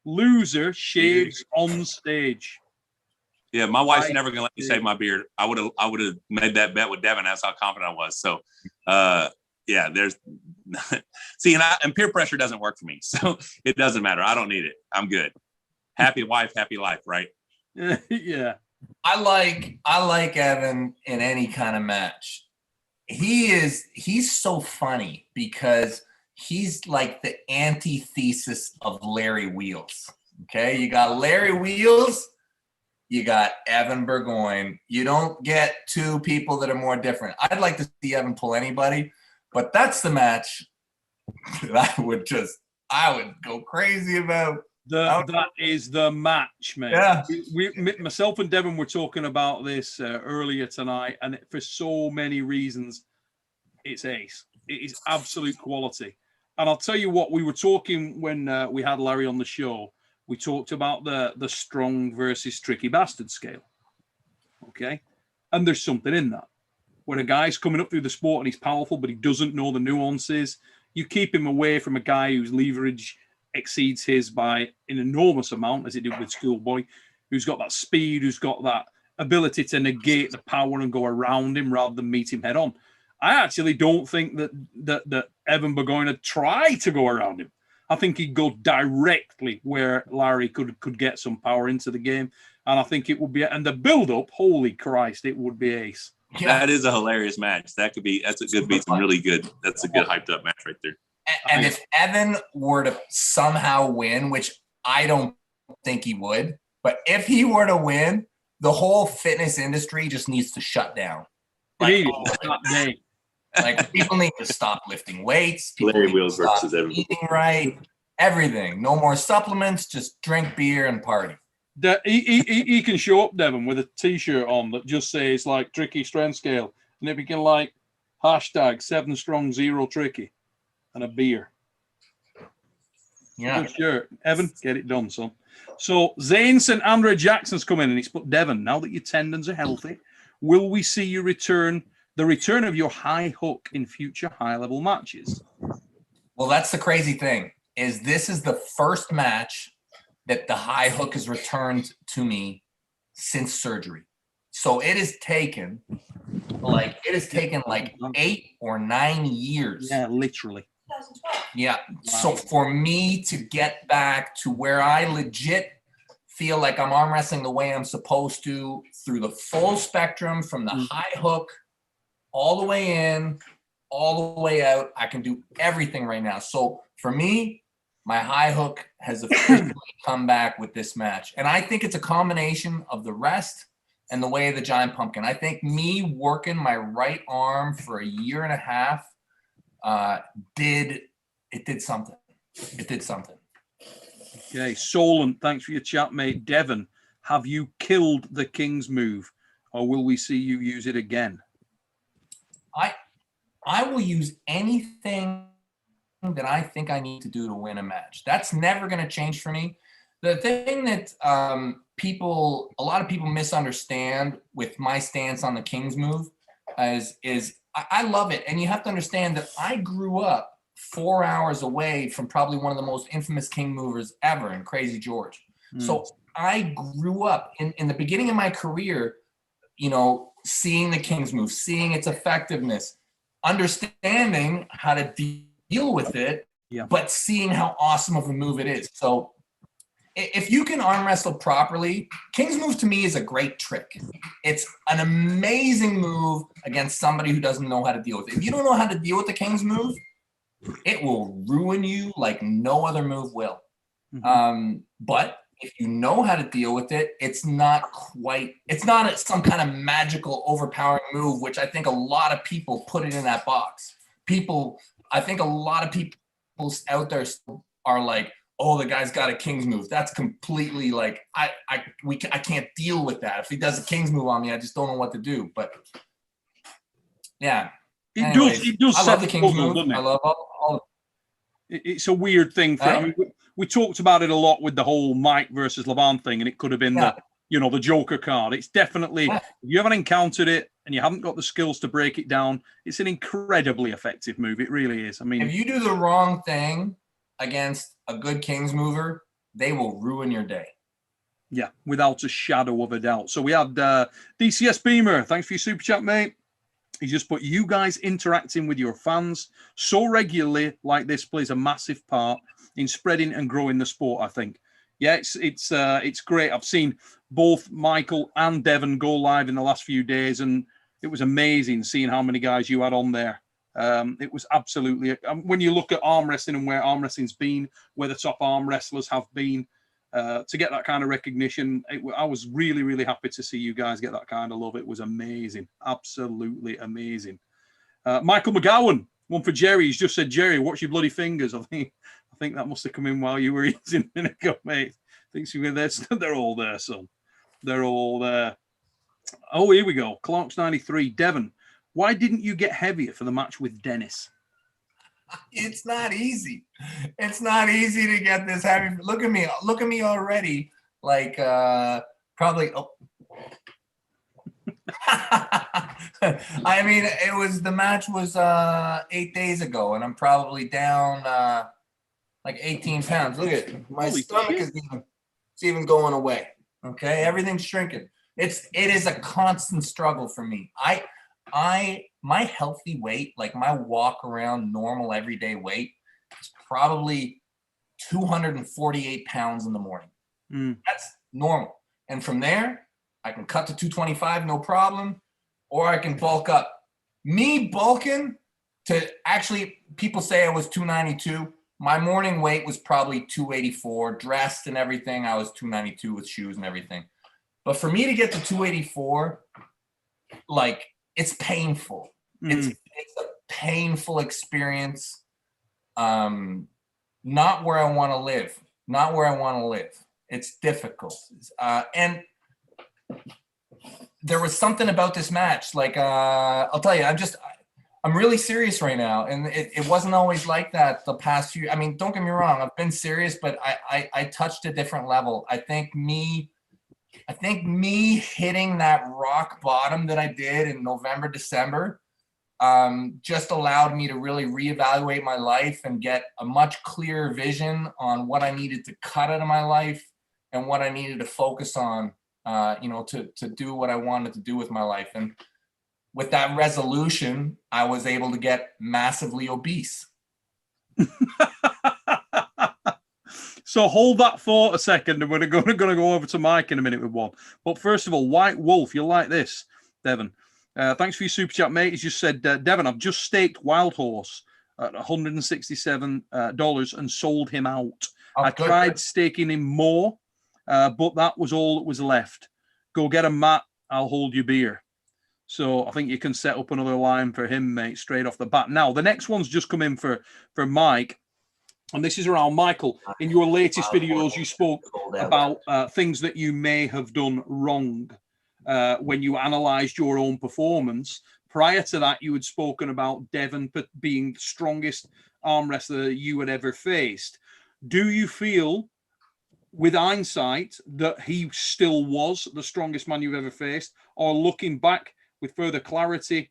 Loser shaves on stage. Yeah, my wife's never gonna let me shave my beard. I would have made that bet with Devon. That's how confident I was. So yeah, there's see, and peer pressure doesn't work for me. So it doesn't matter. I don't need it. I'm good. Happy wife, happy life, right? Yeah. I like Evan in any kind of match. He's so funny because he's like the antithesis of Larry Wheels. Okay, you got Larry Wheels, you got Evan Burgoyne. You don't get two people that are more different. I'd like to see Evan pull anybody, but that's the match that I would go crazy about. That is the match, mate. Yeah. Myself and Devon were talking about this earlier tonight, and for so many reasons, it's ace. It is absolute quality. And I'll tell you what, we were talking when we had Larry on the show. We talked about the strong versus tricky bastard scale. Okay? And there's something in that. When a guy's coming up through the sport and he's powerful, but he doesn't know the nuances, you keep him away from a guy whose leverage exceeds his by an enormous amount, as it did with Schoolboy, who's got that speed, who's got that ability to negate the power and go around him rather than meet him head on. I actually don't think that Evan Burgoyne would try to go around him. I think he'd go directly where Larry could get some power into the game, and I think it would be, and the build-up, holy Christ, it would be ace. Yeah. That is a hilarious match. That's a good some really good. That's a good hyped up match right there. And if Evan were to somehow win, which I don't think he would, but if he were to win, the whole fitness industry just needs to shut down. Like people need to stop lifting weights. Larry Wheels versus Evan. Eating right, everything. No more supplements. Just drink beer and party. He can show up, Devon, with a T-shirt on that just says like tricky strength scale, and if he can like hashtag 7 strong 0 tricky. And a beer. Yeah. Sure. Evan, get it done, son. So Zane St. Andre Jackson's come in and he's put, Devon, now that your tendons are healthy, will we see you return of your high hook in future high-level matches? Well, that's the crazy thing, is this is the first match that the high hook has returned to me since surgery. So it has taken like 8 or 9 years. Yeah, literally. Yeah. Wow. So for me to get back to where I legit feel like I'm arm wrestling the way I'm supposed to, through the full spectrum, from the high hook all the way in, all the way out, I can do everything right now. So for me, my high hook has officially come back with this match. And I think it's a combination of the rest and the way of the giant pumpkin. I think me working my right arm for a year and a half did something. It did something. Okay, Solon, thanks for your chat, mate. Devon, have you killed the King's move, or will we see you use it again? I will use anything that I think I need to do to win a match. That's never going to change for me. The thing that a lot of people misunderstand with my stance on the King's move is I love it. And you have to understand that I grew up 4 hours away from probably one of the most infamous King movers ever in Crazy George. So I grew up in the beginning of my career, seeing the King's move, seeing its effectiveness, understanding how to deal with it, but seeing how awesome of a move it is. So if you can arm wrestle properly, King's move to me is a great trick. It's an amazing move against somebody who doesn't know how to deal with it. If you don't know how to deal with the King's move, it will ruin you like no other move will. But if you know how to deal with it, it's not some kind of magical overpowering move, which I think a lot of people put it in that box. I think a lot of people out there are like, oh, the guy's got a King's move. That's completely like, I can't deal with that. If he does a King's move on me, I just don't know what to do. But yeah. It does. I love the King's puzzle, move. I love all it's a weird thing for, I mean, we talked about it a lot with the whole Mike versus Levant thing, and it could have been the Joker card. It's definitely, if you haven't encountered it and you haven't got the skills to break it down, it's an incredibly effective move. It really is. I mean, if you do the wrong thing against a good King's mover, they will ruin your day. Yeah, without a shadow of a doubt. So we had DCS Beamer. Thanks for your super chat, mate. He just put, you guys interacting with your fans so regularly like this plays a massive part in spreading and growing the sport, I think. Yeah, it's great. I've seen both Michael and Devon go live in the last few days, and it was amazing seeing how many guys you had on there. It was absolutely, when you look at arm wrestling and where arm wrestling's been, where the top arm wrestlers have been, to get that kind of recognition, I was really, really happy to see you guys get that kind of love. It was amazing. Absolutely amazing. Michael McGowan, one for Jerry. He's just said, Jerry, watch your bloody fingers. I think that must have come in while you were eating a minute ago, mate. Thinks you were there. They're all there, son. They're all there. Oh, here we go. Clark's 93. Devon, why didn't you get heavier for the match with Dennis? It's not easy. It's not easy to get this heavy. Look at me already. Like probably. Oh. I mean, the match was 8 days ago, and I'm probably down like 18 pounds. Look at it. My stomach is even going away. Okay, everything's shrinking. It is a constant struggle for me. My healthy weight, like my walk around normal everyday weight, is probably 248 pounds in the morning. That's normal. And from there, I can cut to 225, no problem, or I can bulk up. Me bulking to actually, people say I was 292. My morning weight was probably 284, dressed and everything. I was 292 with shoes and everything. But for me to get to 284, like, it's painful. It's a painful experience. Not where I want to live. Not where I want to live. It's difficult. And there was something about this match. Like, I'll tell you, I'm really serious right now. And it wasn't always like that the past few. I mean, don't get me wrong. I've been serious, but I touched a different level. I think me hitting that rock bottom that I did in November, December, just allowed me to really reevaluate my life and get a much clearer vision on what I needed to cut out of my life and what I needed to focus on, to do what I wanted to do with my life. And with that resolution, I was able to get massively obese. So hold that thought a second, and we're going to go over to Mike in a minute with one. But first of all, White Wolf, you'll like this, Devon. Thanks for your super chat, mate. He's just said, Devon, I've just staked Wild Horse at $167 and sold him out. I tried staking him more, but that was all that was left. Go get him, Matt. I'll hold your beer. So I think you can set up another line for him, mate, straight off the bat. Now, the next one's just come in for Mike. And this is around Michael. In your latest videos, you spoke about things that you may have done wrong when you analysed your own performance. Prior to that, you had spoken about Devon being the strongest arm wrestler you had ever faced. Do you feel, with hindsight, that he still was the strongest man you've ever faced? Or looking back with further clarity,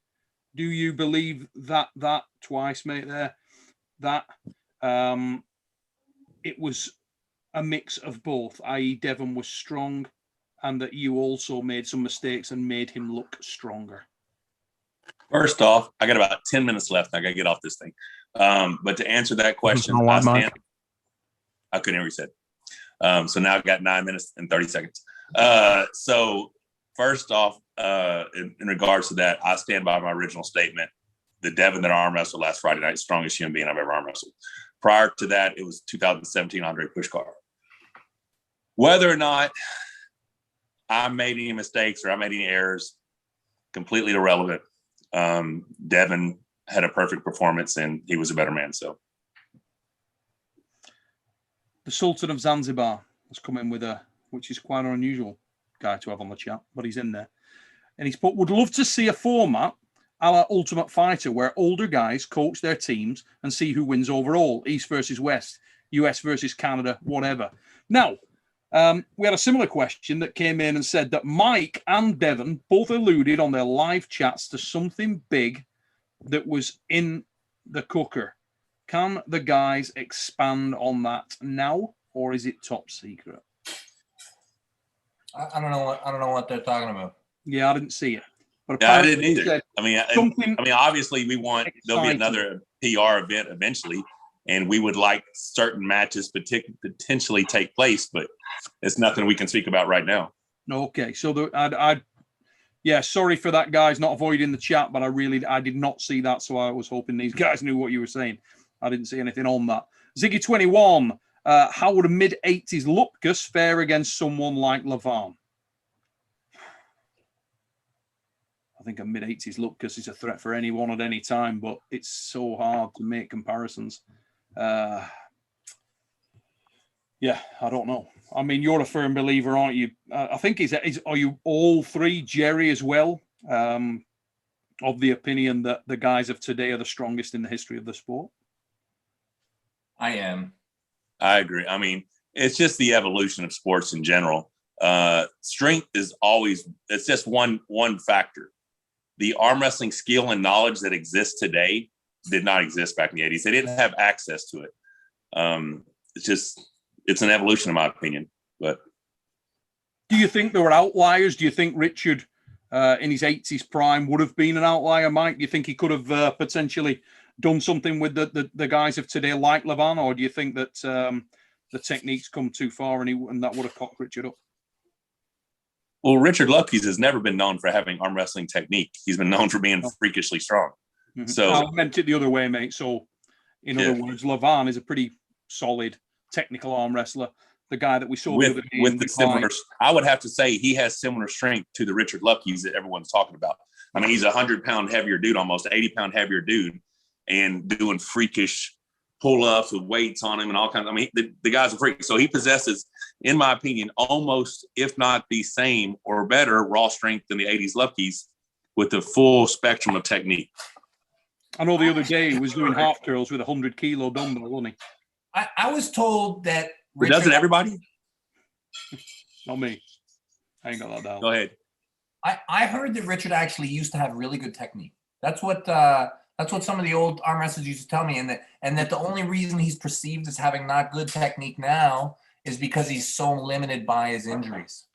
do you believe that twice, mate, there, that it was a mix of both, i.e. Devon was strong and that you also made some mistakes and made him look stronger? First off, I got about 10 minutes left. I got to get off this thing. But to answer that question, I couldn't hear what you said. So now I've got 9 minutes and 30 seconds. So first off, in regards to that, I stand by my original statement. The Devon that arm wrestled last Friday night, strongest human being I've ever arm wrestled. Prior to that, it was 2017 Andre Pushkar. Whether or not I made any mistakes or I made any errors, completely irrelevant. Devon had a perfect performance, and he was a better man. So the Sultan of Zanzibar has come in with which is quite an unusual guy to have on the chat, but he's in there. And he's put, would love to see a format a la Ultimate Fighter where older guys coach their teams and see who wins overall, East versus West, US versus Canada, whatever. Now, we had a similar question that came in and said that Mike and Devon both alluded on their live chats to something big that was in the cooker. Can the guys expand on that now, or is it top secret? I don't know what they're talking about. Yeah, I didn't see it. But yeah, I didn't either. I mean, obviously, there'll be another PR event eventually, and we would like certain matches potentially take place, but it's nothing we can speak about right now. Okay, so yeah, sorry for that, guys, not avoiding the chat, but I did not see that, so I was hoping these guys knew what you were saying. I didn't see anything on that. Ziggy21, how would a mid-80s Lupkus fare against someone like Levan? I think a mid-80s Lupkus is a threat for anyone at any time, but it's so hard to make comparisons. Yeah, I don't know. I mean, you're a firm believer, aren't you? I think are you all three, Jerry as well, of the opinion that the guys of today are the strongest in the history of the sport? I am. I agree. I mean, it's just the evolution of sports in general. Strength is always, it's just one factor. The arm wrestling skill and knowledge that exists today did not exist back in the 80s. They didn't have access to it. It's an evolution, in my opinion. But do you think there were outliers? Do you think Richard in his 80s prime would have been an outlier, Mike? Do you think he could have potentially done something with the guys of today like Levan, or do you think that the techniques come too far and that would have cocked Richard up? Well, Richard Lucky's has never been known for having arm wrestling technique. He's been known for being freakishly strong. Mm-hmm. So I meant it the other way, mate. So in other words, Levan is a pretty solid technical arm wrestler. The guy that we saw with the similar, I would have to say he has similar strength to the Richard Lucky's that everyone's talking about. I mean, he's 100-pound heavier dude, almost 80-pound heavier dude, and doing freakish pull-ups with weights on him and all kinds of, I mean, the guy's a freak. So he possesses, in my opinion, almost, if not the same or better raw strength than the 80s Lucky's with the full spectrum of technique. I know the other day he was doing half curls with a 100-kilo dumbbell, wasn't he? I was told that Richard, doesn't everybody? Not me. I ain't got that down. Go ahead. I heard that Richard actually used to have really good technique. That's what some of the old arm wrestlers used to tell me, and that the only reason he's perceived as having not good technique now is because he's so limited by his injuries.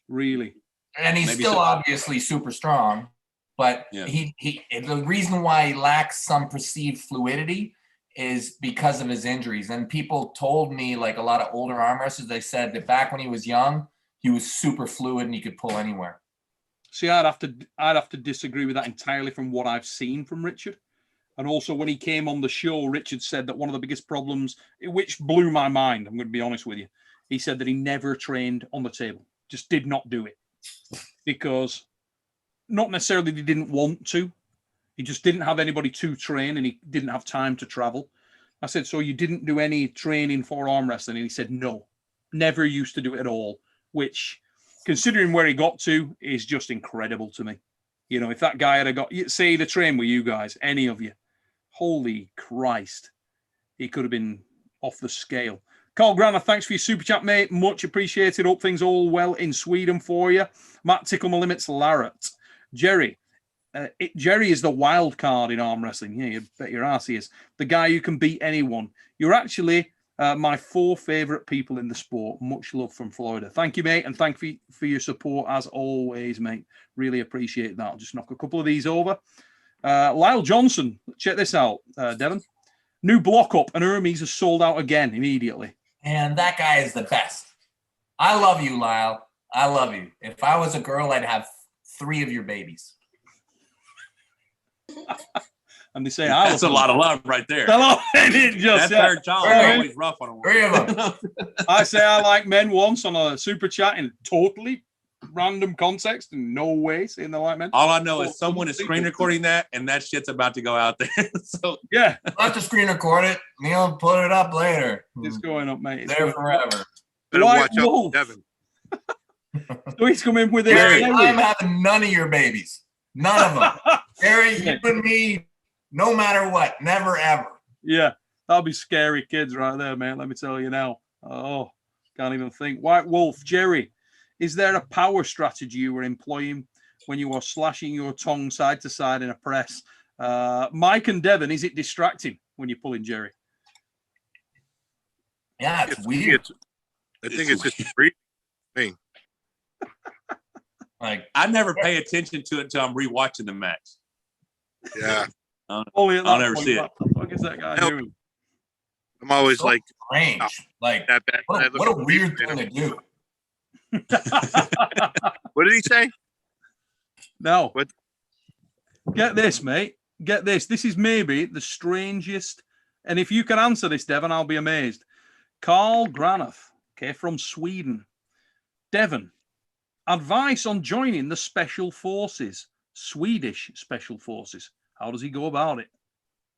Really? And he's still obviously super strong, but the reason why he lacks some perceived fluidity is because of his injuries. And people told me, like a lot of older arm wrestlers, they said that back when he was young, he was super fluid and he could pull anywhere. See, I'd have to disagree with that entirely from what I've seen from Richard. And also when he came on the show, Richard said that one of the biggest problems, which blew my mind, I'm going to be honest with you, he said that he never trained on the table, just did not do it. Because not necessarily he didn't want to, he just didn't have anybody to train and he didn't have time to travel. I said, so you didn't do any training for arm wrestling? And he said, no, never used to do it at all, which, considering where he got to, is just incredible to me. You know, if that guy had got, say, to train with you guys, any of you, holy Christ, he could have been off the scale. Carl Granner, thanks for your super chat, mate. Much appreciated. Hope things all well in Sweden for you. Matt Tickle My Limits Larratt. Jerry. Jerry is the wild card in arm wrestling. Yeah, you bet your ass he is. The guy who can beat anyone. You're actually my 4 favorite people in the sport. Much love from Florida. Thank you, mate, and thank you for your support as always, mate. Really appreciate that. I'll just knock a couple of these over. Lyle Johnson, check this out, Devon. New block up, and Hermes is sold out again immediately. And that guy is the best. I love you, Lyle. I love you. If I was a girl, I'd have 3 of your babies. And they say, that's a lot of love right there. That third child is always rough on a woman. 3 of them. I say I like men once on a super chat and totally random context and no way saying the like man. All I know is someone is screen recording that, and that shit's about to go out there. So yeah, I'll have to screen record it. Neil, put it up later. it's going up, mate. It's there going forever. Better White watch out, Wolf. Devon. So he's coming with it. Gary, I'm having none of your babies. None of them. Gary, you and me, no matter what, never ever. Yeah, that'll be scary kids right there, man. Let me tell you now. Oh, can't even think. White Wolf, Jerry, is there a power strategy you were employing when you were slashing your tongue side to side in a press? Mike and Devon, is it distracting when you're pulling Jerry? Yeah, it's weird. I think it's just a breathing thing. Like, I never pay attention to it until I'm rewatching the match. Yeah. Only at that I'll never point, see it. what the fuck is that guy doing? I'm always so like, strange. Like, that back. what a weird thing to do. What did he say? No. What? Get this, mate. Get this. This is maybe the strangest. And if you can answer this, Devon, I'll be amazed. Carl Granath, okay, from Sweden. Devon, advice on joining the Special Forces, Swedish Special Forces. How does he go about it?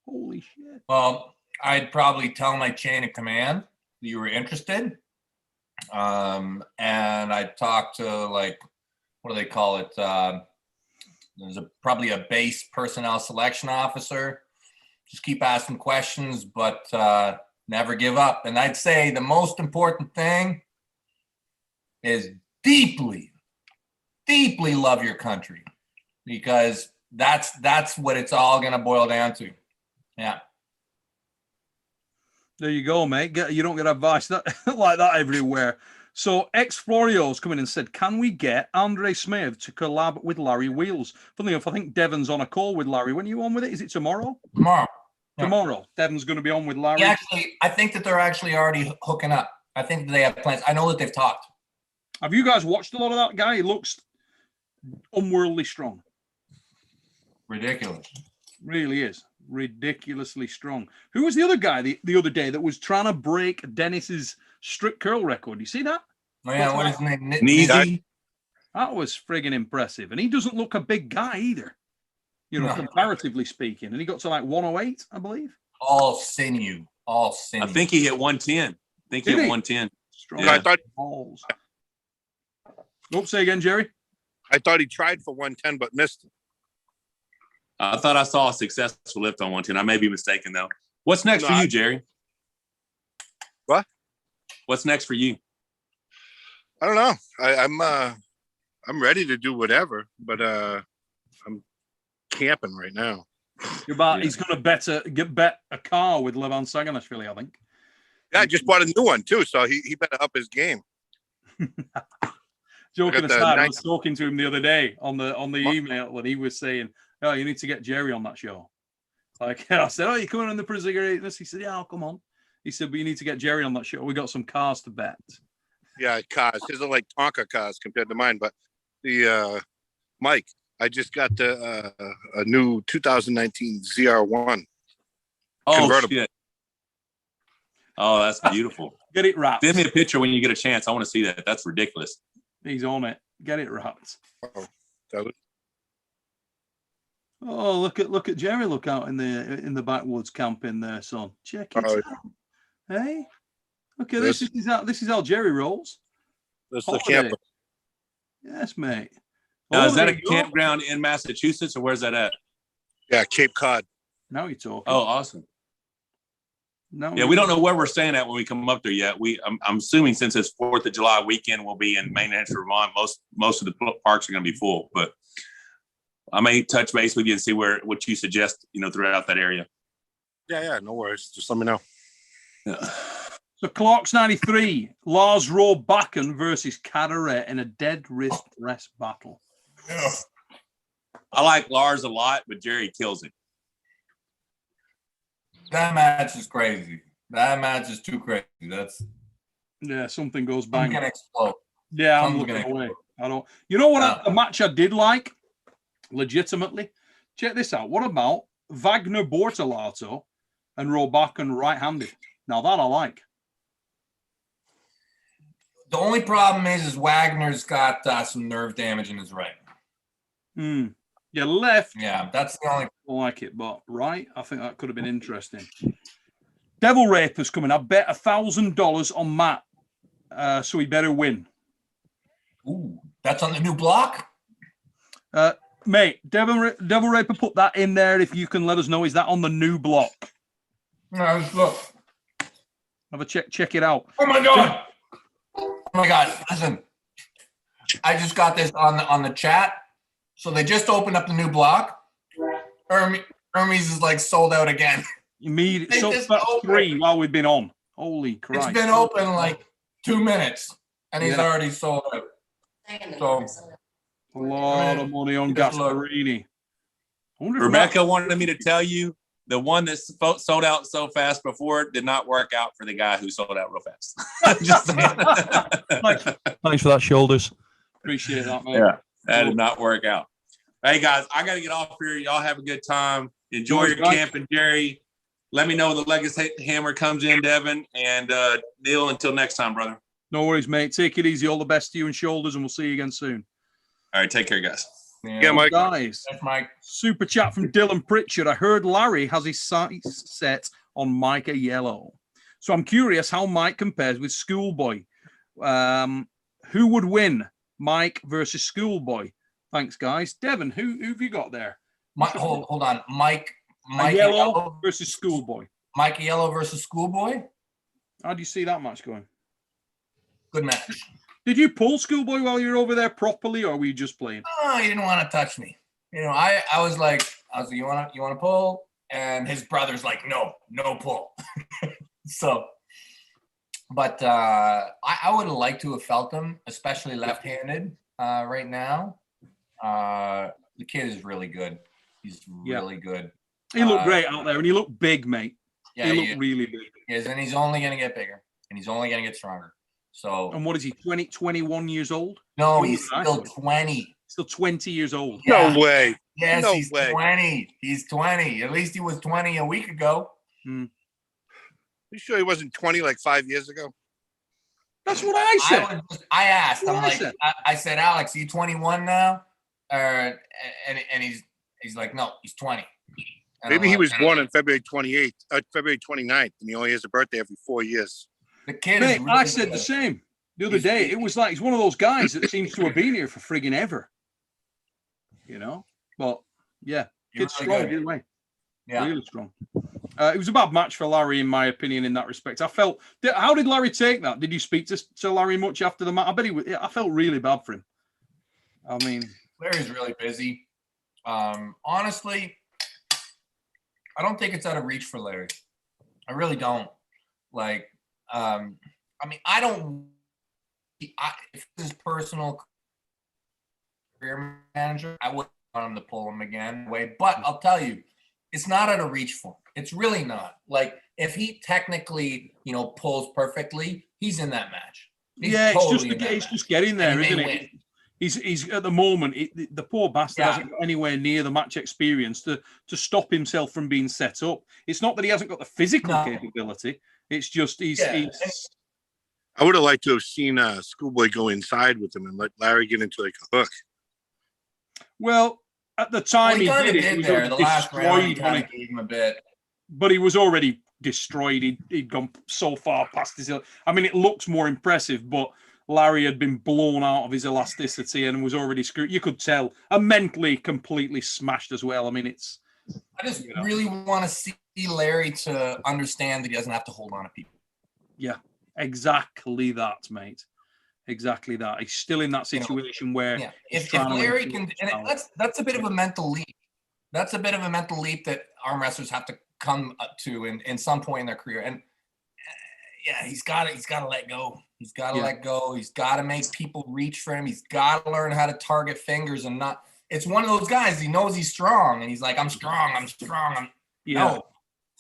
Holy shit. Well, I'd probably tell my chain of command that you were interested. And I'd talk to, like, what do they call it? There's probably a base personnel selection officer. Just keep asking questions, but never give up. And I'd say the most important thing is deeply, deeply love your country, because that's what it's all going to boil down to. Yeah. There you go, mate. You don't get advice like that everywhere. So ex-Florio's come in and said, can we get Andre Smith to collab with Larry Wheels? Funnily enough, I think Devon's on a call with Larry. When are you on with it? Is it tomorrow? Tomorrow. Yeah. Tomorrow. Devon's going to be on with Larry. I think that they're actually already hooking up. I think that they have plans. I know that they've talked. Have you guys watched a lot of that guy? He looks unworldly strong. Ridiculous. Really is. Ridiculously strong. Who was the other guy the other day that was trying to break Dennis's strict curl record? You see that? Oh, yeah, what is his name? Neezy. That was friggin' impressive. And he doesn't look a big guy either, you know, comparatively speaking. And he got to like 108, I believe. All sinew. All sinew. I think he hit 110. I think he hit 110. Strong. Yeah. I thought balls. Oops, say again, Jerry. I thought he tried for 110 but missed it. I thought I saw a successful lift on 110. I may be mistaken, though. What's next for you, Jerry? What? What's next for you? I don't know. I'm ready to do whatever, but I'm camping right now. He's going to bet a car with Levan Saganashvili, I think. Yeah, I just bought a new one too, so he better up his game. Joking aside, I was talking to him the other day on the email, and he was saying, "Oh, you need to get Jerry on that show." Like I said, "Oh, you coming on the Prison Greatness?" He said, "Yeah, I'll come on." He said, "But you need to get Jerry on that show. We got some cars to bet." Yeah, cars. His are like Tonka cars compared to mine, but the Mike, I just got a new 2019 ZR1 convertible. Shit. Oh, that's beautiful. Get it wrapped. Send me a picture when you get a chance. I want to see that. That's ridiculous. He's on it. Get it wrapped. Oh, Oh, look at Jerry. Look out in the backwoods camping there, son. Check it out. Hey, okay, this is how Jerry rolls. That's the camper. Yes, mate. Now, is that a campground in Massachusetts, or where's that at? Yeah, Cape Cod. Now you're talking. Oh, awesome. No, yeah, we don't know where we're staying at when we come up there yet. I'm assuming since it's 4th of July weekend, we'll be in Main Hampshire, Vermont. Most of the parks are going to be full, but I may touch base with you and see what you suggest, throughout that area. Yeah, no worries. Just let me know. Yeah. So Clark's 93, Lars Råbacken versus Caderet in a dead wrist rest battle. Yeah. I like Lars a lot, but Jerry kills him. That match is crazy. That match is too crazy. Something goes bang. I'm gonna explode. Yeah, I'm looking away. I don't. You know what? The match I did like, legitimately. Check this out. What about Wagner Bortolato and Råbacken right-handed? Now that I like. The only problem is Wagner's got some nerve damage in his right. Yeah, left. Yeah, that's the only. I like it, but right, I think that could have been interesting. Devil Raper's coming. I bet $1,000 on Matt, so he better win. Ooh, that's on the new block? Mate, Devil Raper put that in there. If you can let us know, is that on the new block? No, look. Have a check it out. Oh my god! Oh my god! Listen, I just got this on the chat. So they just opened up the new block. Hermes is like sold out again. Immediately, so that's 3 while we've been on. Holy Christ! It's been open like 2 minutes, and he's already sold out. So a lot of money on Gasparini. Rebecca wanted me to tell you the one that sold out so fast before did not work out for the guy who sold out real fast. Just Thanks for that, Shoulders. Appreciate that, mate. Yeah, that did not work out. Hey, guys, I got to get off here. Y'all have a good time. Enjoy your camping, Jerry. Let me know when the Legacy Hammer comes in, Devin. And Neil, until next time, brother. No worries, mate. Take it easy. All the best to you and Shoulders, and we'll see you again soon. All right, take care, guys. Yeah, Mike. Guys, that's Mike. Super chat from Dylan Pritchard. I heard Larry has his sights set on Micah Yellow. So I'm curious how Mike compares with Schoolboy. Who would win, Mike versus Schoolboy? Thanks, guys. Devin, who have you got there? Hold on. Mike Yellow versus Schoolboy. Mike Yellow versus Schoolboy? How do you see that match going? Good match. Did you pull Schoolboy while you were over there properly, or were you just playing? Oh, he didn't want to touch me. You know, I was like, you want to pull? And his brother's like, no pull. So, but I would have liked to have felt him, especially left-handed right now. The kid is really good. He's really good. He looked great out there, and he looked big, mate. Yeah, he looked really big. Yes, and he's only going to get bigger, and he's only going to get stronger. So, and what is he, 21 years old? No, he's still 20. Still 20 years old. Yeah. No way. Yes, no he's way. 20. He's 20. At least he was 20 a week ago. You sure he wasn't 20 like 5 years ago? That's what I said. I asked. I said, Alex, are you 21 now? And he's like, no, he's 20. And maybe he was born on February 29th, and he only has a birthday every 4 years. The kid Mate, I said the same the other day. It was like he's one of those guys that seems to have been here for friggin' ever. You know? But yeah, kid's strong either way. Yeah. Really strong. It was a bad match for Larry, in my opinion, in that respect. I felt. How did Larry take that? Did you speak to Larry much after the match? I bet I felt really bad for him. I mean, Larry's really busy. Honestly, I don't think it's out of reach for Larry. I really don't. Like, I mean, if this is personal career manager, I wouldn't want him to pull him again. But I'll tell you, it's not out of reach for him. It's really not. Like, if he technically, pulls perfectly, he's in that match. It's just getting there, isn't it? He's at the moment, the poor bastard hasn't got anywhere near the match experience to stop himself from being set up. It's not that he hasn't got the physical capability. It's just he's. I would have liked to have seen Schoolboy go inside with him and let Larry get into like a hook. Well, at the time he did it. He was the last round, he kind of gave him a bit. But he was already destroyed. He'd gone so far past his. I mean, it looks more impressive, but Larry had been blown out of his elasticity and was already screwed. You could tell, and mentally completely smashed as well. I mean, it's. I just really want to see Larry to understand that he doesn't have to hold on to people. Yeah, exactly that, mate. Exactly that. He's still in that situation where if Larry can, and that's a bit of a mental leap. That's a bit of a mental leap that arm wrestlers have to come up to in some point in their career. And he's got to let go. He's got to let go. He's got to make people reach for him. He's got to learn how to target fingers and not. It's one of those guys. He knows he's strong, and he's like, "I'm strong.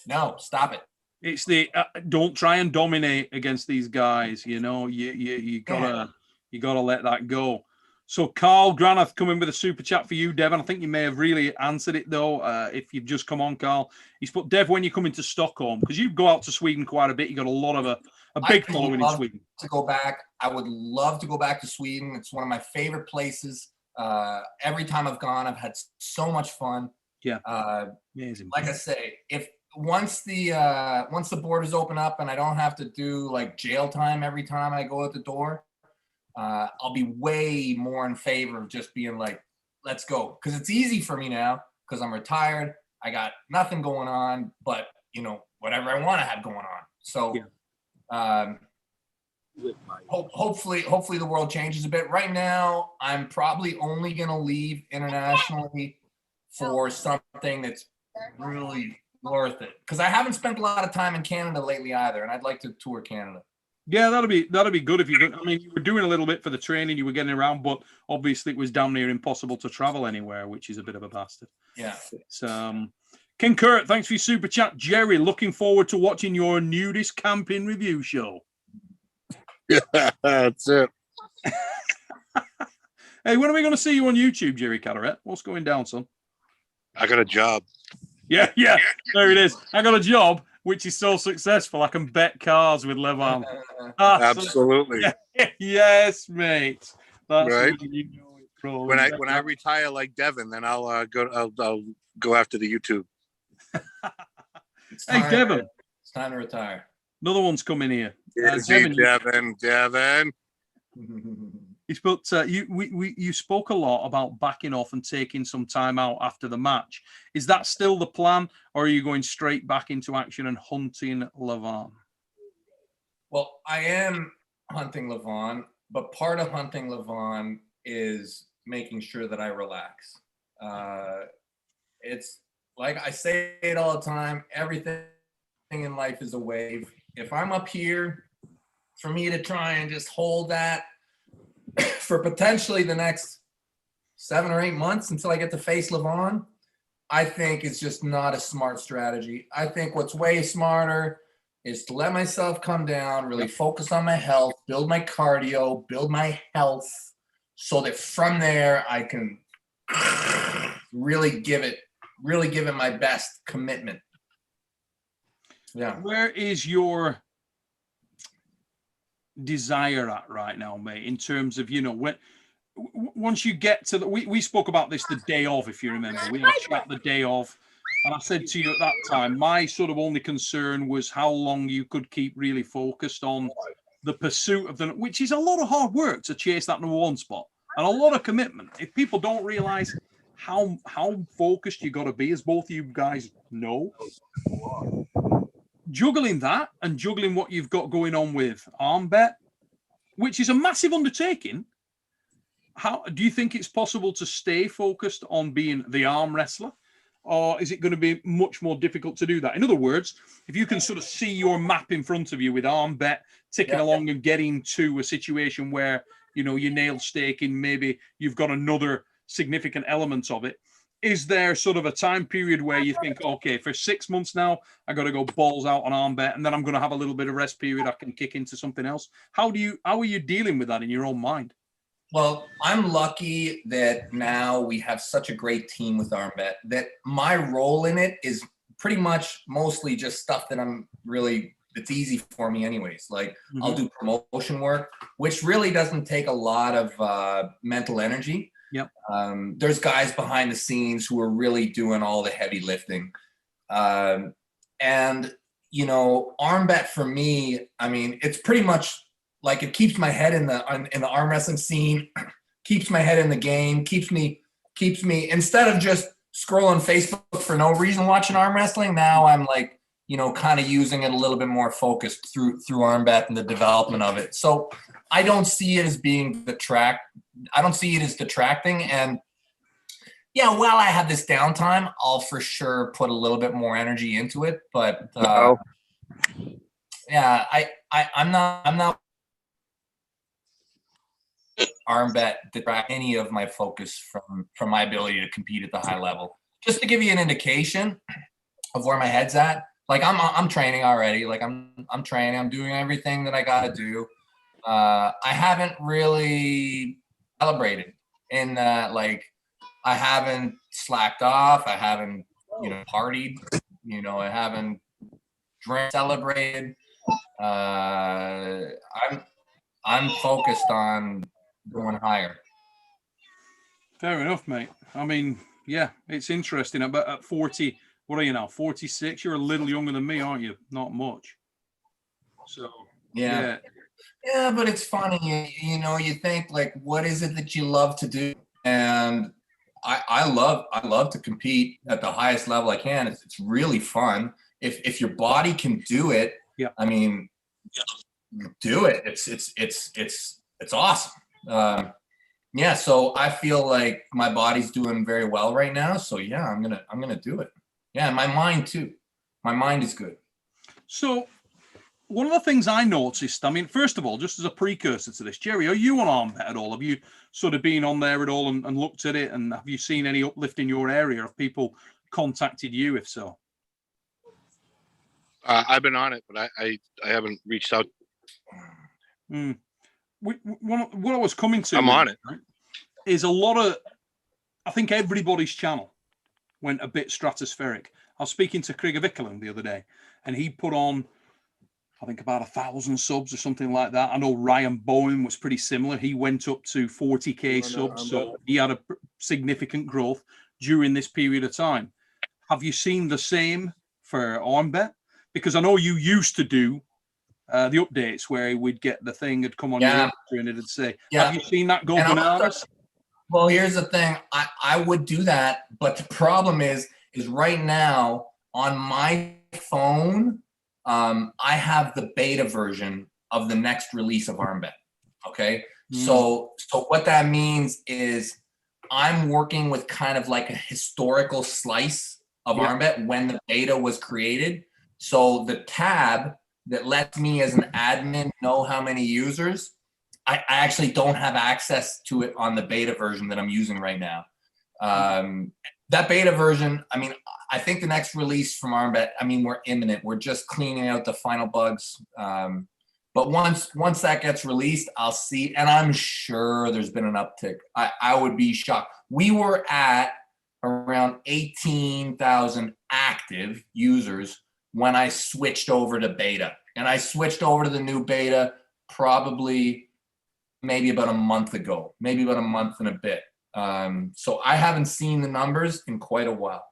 No, stop it." It's the don't try and dominate against these guys. You gotta let that go. So Carl Granath coming with a super chat for you, Devon. I think you may have really answered it though. If you've just come on, Carl, he's put, Dev, when you come into Stockholm, because you go out to Sweden quite a bit, you got a lot of a big following in Sweden. To go back, I would love to go back to Sweden. It's one of my favorite places. Every time I've gone, I've had so much fun. Yeah, amazing. Like I say, if once the borders open up and I don't have to do like jail time every time I go out the door, I'll be way more in favor of just being like, let's go. Because it's easy for me now because I'm retired. I got nothing going on, but, you know, whatever I want to have going on. So hopefully the world changes a bit. Right now, I'm probably only going to leave internationally for something that's really worth it. Because I haven't spent a lot of time in Canada lately either, and I'd like to tour Canada. Yeah, that'll be good if you could. I mean, you were doing a little bit for the training, you were getting around, but obviously it was damn near impossible to travel anywhere, which is a bit of a bastard. Yeah. So, King Kurt, thanks for your super chat. Jerry, looking forward to watching your nudist camping review show. Yeah, that's it. Hey, when are we going to see you on YouTube, Jerry Carteret? What's going down, son? I got a job. Yeah, there it is. I got a job which is so successful I can bet cars with Levan. Absolutely. Yes, mate. That's right. When I retire like Devon, then I'll go after the YouTube. Hey, Devon. It's time to retire. Another one's coming here. Devon. He's put you spoke a lot about backing off and taking some time out after the match. Is that still the plan, or are you going straight back into action and hunting Levan? Well, I am hunting Levan, but part of hunting Levan is making sure that I relax. It's like I say it all the time, everything in life is a wave. If I'm up here, for me to try and just hold that for potentially the next 7 or 8 months until I get to face Levan, I think it's just not a smart strategy. I think what's way smarter is to let myself come down, really focus on my health, build my cardio, build my health, so that from there I can really give it my best commitment. Yeah. Where is your desire at right now, mate, in terms of, you know, when once you get to the we spoke about this the day of, if you remember, we had a chat the day of, and I said to you at that time, my sort of only concern was how long you could keep really focused on the pursuit of the, which is a lot of hard work to chase that number one spot and a lot of commitment. If people don't realize how focused you got to be, as both of you guys know, juggling that and juggling what you've got going on with Armbet, which is a massive undertaking. How do you think it's possible to stay focused on being the arm wrestler, or is it going to be much more difficult to do that? In other words, if you can sort of see your map in front of you with Armbet ticking along and getting to a situation where, you know, you're nail staking, maybe you've got another significant element of it. Is there sort of a time period where you think, okay, for 6 months now, I got to go balls out on Armbet, and then I'm going to have a little bit of rest period, I can kick into something else? How are you dealing with that in your own mind? Well, I'm lucky that now we have such a great team with Armbet that my role in it is pretty much mostly just stuff that it's easy for me anyways. Like I'll do promotion work, which really doesn't take a lot of mental energy. Yep. There's guys behind the scenes who are really doing all the heavy lifting. And, you know, Armbet for me, I mean, it's pretty much like it keeps my head in the arm wrestling scene, keeps my head in the game, keeps me, instead of just scrolling Facebook for no reason watching arm wrestling, now I'm like, you know, kind of using it a little bit more focused through Armbet and the development of it. So I don't see it as being I don't see it as detracting. And yeah, while I have this downtime, I'll for sure put a little bit more energy into it. But yeah, I'm not Armbet detract any of my focus from my ability to compete at the high level. Just to give you an indication of where my head's at. Like I'm training already. Like I'm training. I'm doing everything that I got to do. I haven't really celebrated. in that, like, I haven't slacked off. I haven't, partied. I haven't celebrated. I'm focused on going higher. Fair enough, mate. I mean, yeah, it's interesting. But at 40, what are you now? 46? You're a little younger than me, aren't you? Not much. So, yeah. Yeah, but it's funny, you think, like, what is it that you love to do? And I love to compete at the highest level I can. It's really fun. If your body can do it, yeah, I mean, do it. It's awesome. Yeah, so I feel like my body's doing very well right now. So yeah, I'm gonna do it. Yeah, and my mind too. My mind is good. So one of the things I noticed, I mean, first of all, just as a precursor to this, Jerry, are you on Armbet at all? Have you sort of been on there at all and looked at it? And have you seen any uplift in your area? Have people contacted you, if so? I've been on it, but I haven't reached out. What I was coming to, I'm on it, right, is a lot of, I think everybody's channel went a bit stratospheric. I was speaking to Craig Vickerland the other day, and he put on, I think, about 1,000 subs or something like that. I know Ryan Bowen was pretty similar. He went up to 40k subs, so he had a significant growth during this period of time. Have you seen the same for Armbet? Because I know you used to do the updates where we'd get the thing had come on your and it'd say, have you seen that go bananas? Well, here's the thing. I would do that, but the problem is right now on my phone, I have the beta version of the next release of Armbet. Okay. So what that means is I'm working with kind of like a historical slice of Armbet when the beta was created. So the tab that lets me as an admin know how many users, I actually don't have access to it on the beta version that I'm using right now. That beta version, I mean, I think the next release from Armbet, I mean, we're imminent. We're just cleaning out the final bugs. But once that gets released, I'll see, and I'm sure there's been an uptick. I would be shocked. We were at around 18,000 active users when I switched over to beta. And I switched over to the new beta probably maybe about a month ago, maybe about a month and a bit. So I haven't seen the numbers in quite a while.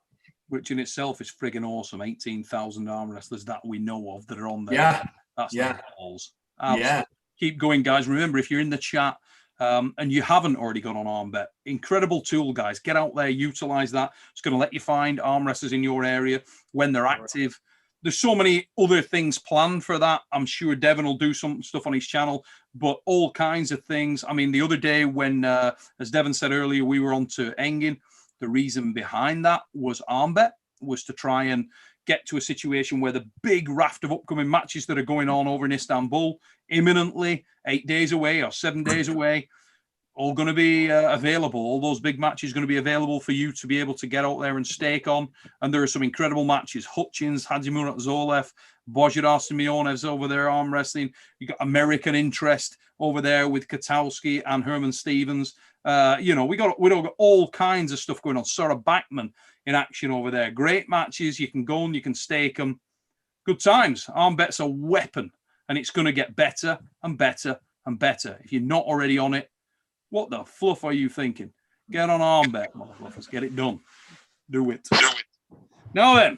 Which in itself is friggin' awesome. 18,000 arm wrestlers that we know of that are on there. Yeah. That's the balls. Yeah. Keep going, guys. Remember, if you're in the chat and you haven't already got on Armbet, incredible tool, guys. Get out there, utilize that. It's going to let you find arm wrestlers in your area when they're active. There's so many other things planned for that. I'm sure Devon will do some stuff on his channel, but all kinds of things. I mean, the other day when, as Devon said earlier, we were on to Engin, the reason behind that was Armbet, was to try and get to a situation where the big raft of upcoming matches that are going on over in Istanbul, imminently, 8 days away or 7 days away, all going to be available. All those big matches going to be available for you to be able to get out there and stake on. And there are some incredible matches. Hutchins, Hadzimurat Zolev, Bojidar Simeonev's over there, arm wrestling. You got American interest over there with Katowski and Herman Stevens. We got all kinds of stuff going on. Sarah Backman in action over there. Great matches. You can go and you can stake them. Good times. Armbet's a weapon, and it's going to get better and better and better. If you're not already on it, what the fluff are you thinking? Get on Armbet, motherfuckers. Get it done. Do it. Now then,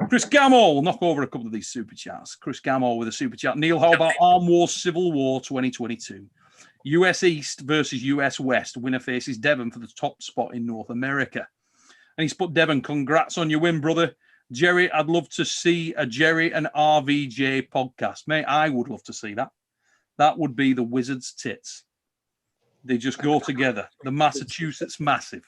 Chris Gamble will knock over a couple of these super chats. Chris Gamble with a super chat. Neil, how about Arm War Civil War 2022? US East versus US West. Winner faces Devon for the top spot in North America. And he's put, Devon, congrats on your win, brother. Jerry, I'd love to see a Jerry and RVJ podcast. Mate, I would love to see that. That would be the Wizards' tits. They just go together. The Massachusetts Massive.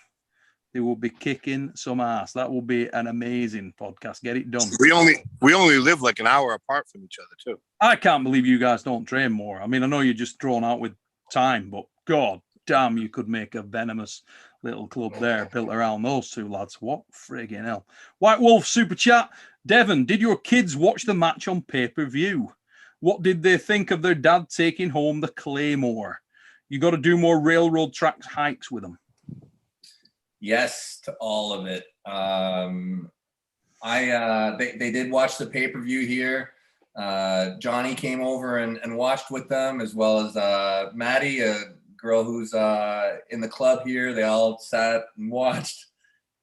They will be kicking some ass. That will be an amazing podcast. Get it done. We only live like an hour apart from each other, too. I can't believe you guys don't train more. I mean, I know you're just drawn out with time, but God damn, you could make a venomous little club there built around those two lads. What friggin' hell. White Wolf Super Chat. Devon, did your kids watch the match on pay-per-view? What did they think of their dad taking home the Claymore? You got to do more railroad tracks hikes with them. Yes to all of it. They did watch the pay-per-view here. Johnny came over and watched with them, as well as Maddie, a girl who's in the club here. They all sat and watched.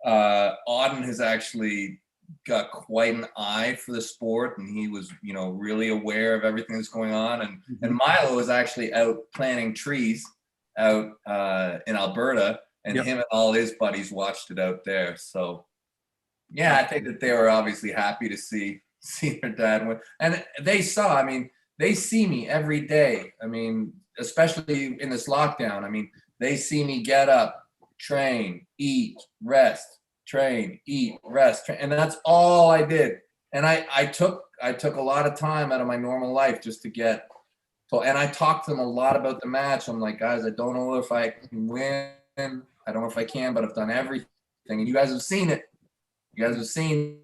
Auden has actually got quite an eye for the sport, and he was, really aware of everything that's going on. And Milo is actually out planting trees out in Alberta, and him and all his buddies watched it out there. So yeah, I think that they were obviously happy to see their dad win. And they saw, they see me every day. Especially in this lockdown, they see me get up, train, eat, rest, train, eat, rest, and that's all I did. And I took a lot of time out of my normal life just to get. So, and I talked to them a lot about the match. I'm like, guys, I don't know if I can win. I don't know if I can, but I've done everything, and you guys have seen it. You guys have seen.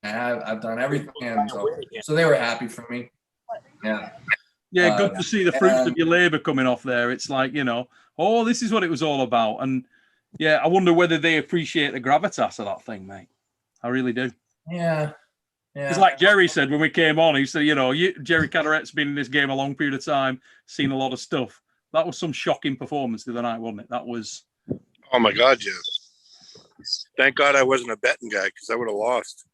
I've done everything, and so they were happy for me. Yeah. Yeah, good to see the fruits of your labor coming off there. It's like, oh, this is what it was all about. And yeah, I wonder whether they appreciate the gravitas of that thing, mate. I really do. Yeah. It's like Jerry said when we came on. He said, Jerry Cadaret's been in this game a long period of time, seen a lot of stuff. That was some shocking performance the other night, wasn't it? That was. Oh my God, yeah. Thank God I wasn't a betting guy, because I would have lost.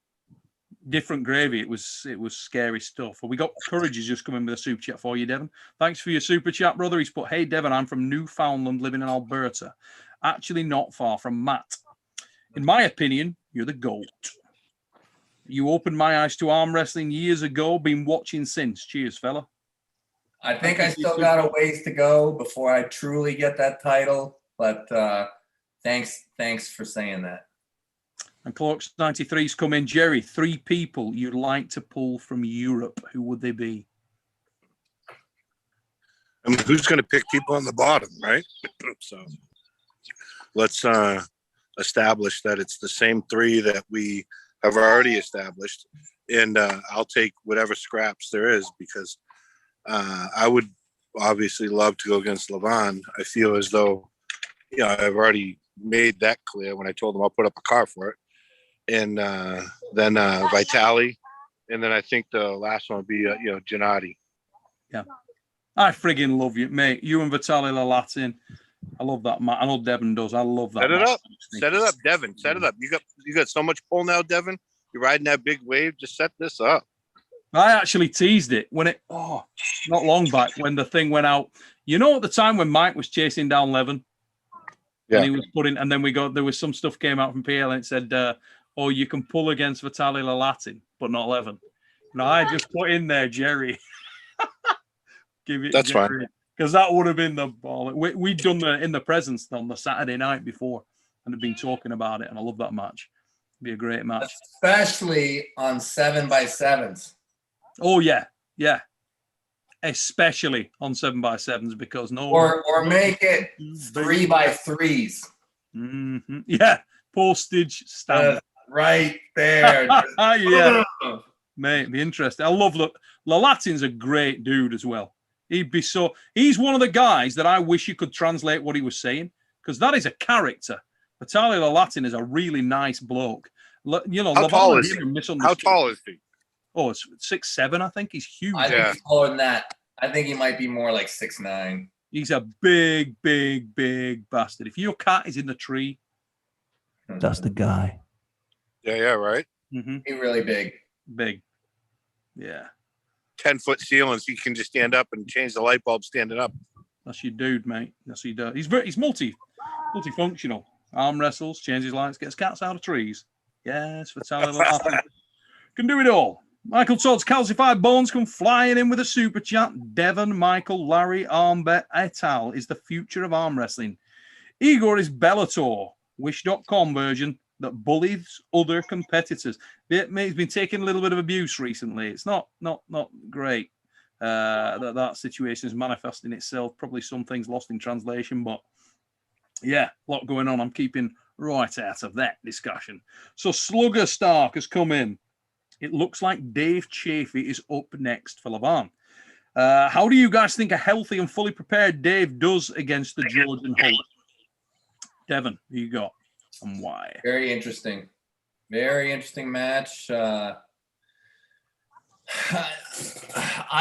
Different gravy. It was scary stuff. Well, we got Courage has just come in with a super chat for you, Devon. Thanks for your super chat, brother. He's put, hey, Devon, I'm from Newfoundland, living in Alberta. Actually not far from Matt. In my opinion, you're the GOAT. You opened my eyes to arm wrestling years ago. Been watching since. Cheers, fella. I think I still got a ways to go before I truly get that title. But thanks for saying that. And Cloaks 93's come in. Jerry, 3 people you'd like to pull from Europe. Who would they be? Who's going to pick people on the bottom, right? So let's establish that it's the same 3 that we have already established. And I'll take whatever scraps there is, because I would obviously love to go against Levon. I feel as though, I've already made that clear when I told him I'll put up a car for it. And then Vitali, and then I think the last one would be Gennady. Yeah, I friggin' love you, mate. You and Vitali Larratt. I love that, Matt. I know Devon does. I love that. Set it up, Devon. Set it up. You got so much pull now, Devon. You're riding that big wave. Just set this up. I actually teased it when not long back when the thing went out. At the time when Mike was chasing down Levin, and he was and then there was some stuff came out from PL and it said, you can pull against Vitali Larratt, but not Levin. And I just put in there, Jerry. Give it. That's Jerry. fine. Because that would have been the ball. We'd done in the presence on the Saturday night before and have been talking about it. And I love that match. It'd be a great match. Especially on 7x7s. Oh, yeah. Yeah. Especially on 7x7s because or make it 3x3s. Mm-hmm. Yeah. Postage stamp. Right there. Yeah. Mate, it'd be interesting. I love Larrattin's a great dude as well. He's one of the guys that I wish you could translate what he was saying, because that is a character. Vitali Larratt is a really nice bloke. How tall is he? How tall is he? Oh, it's 6'7", I think. He's huge. I think he's taller than that. I think he might be more like 6'9". He's a big, big, big bastard. If your cat is in the tree, that's the guy. Yeah, right. Mm-hmm. He's really big. Big. Yeah. 10-foot ceilings. He can just stand up and change the light bulb standing up. That's your dude, mate. That's what he does. He's multifunctional. Arm wrestles, changes lights, gets cats out of trees. Yes, Vitali Larratt can do it all. Michael Todd's calcified bones come flying in with a super chat. Devon, Michael, Larry, Armbet, et al. Is the future of arm wrestling. Igor is Bellator, Wish.com version that bullies other competitors. He's been taking a little bit of abuse recently. It's not great. That situation is manifesting itself. Probably some things lost in translation, but yeah, a lot going on. I'm keeping right out of that discussion. So Slugger Stark has come in. It looks like Dave Chafee is up next for Levon. How do you guys think a healthy and fully prepared Dave does against the Georgian Hulk? Devon, who you got? and why? Very interesting. Very interesting match. I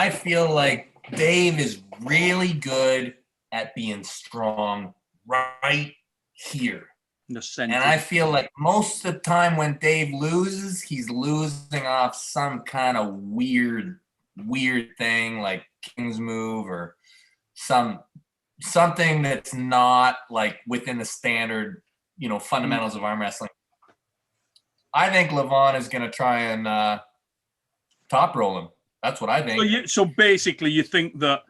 feel like Dave is really good at being strong right here. In the center. And I feel like most of the time when Dave loses, he's losing off some kind of weird thing like King's move or something that's not like within the standard, fundamentals of arm wrestling. I think Levon is going to try and top roll him. That's what I think. So basically, you think that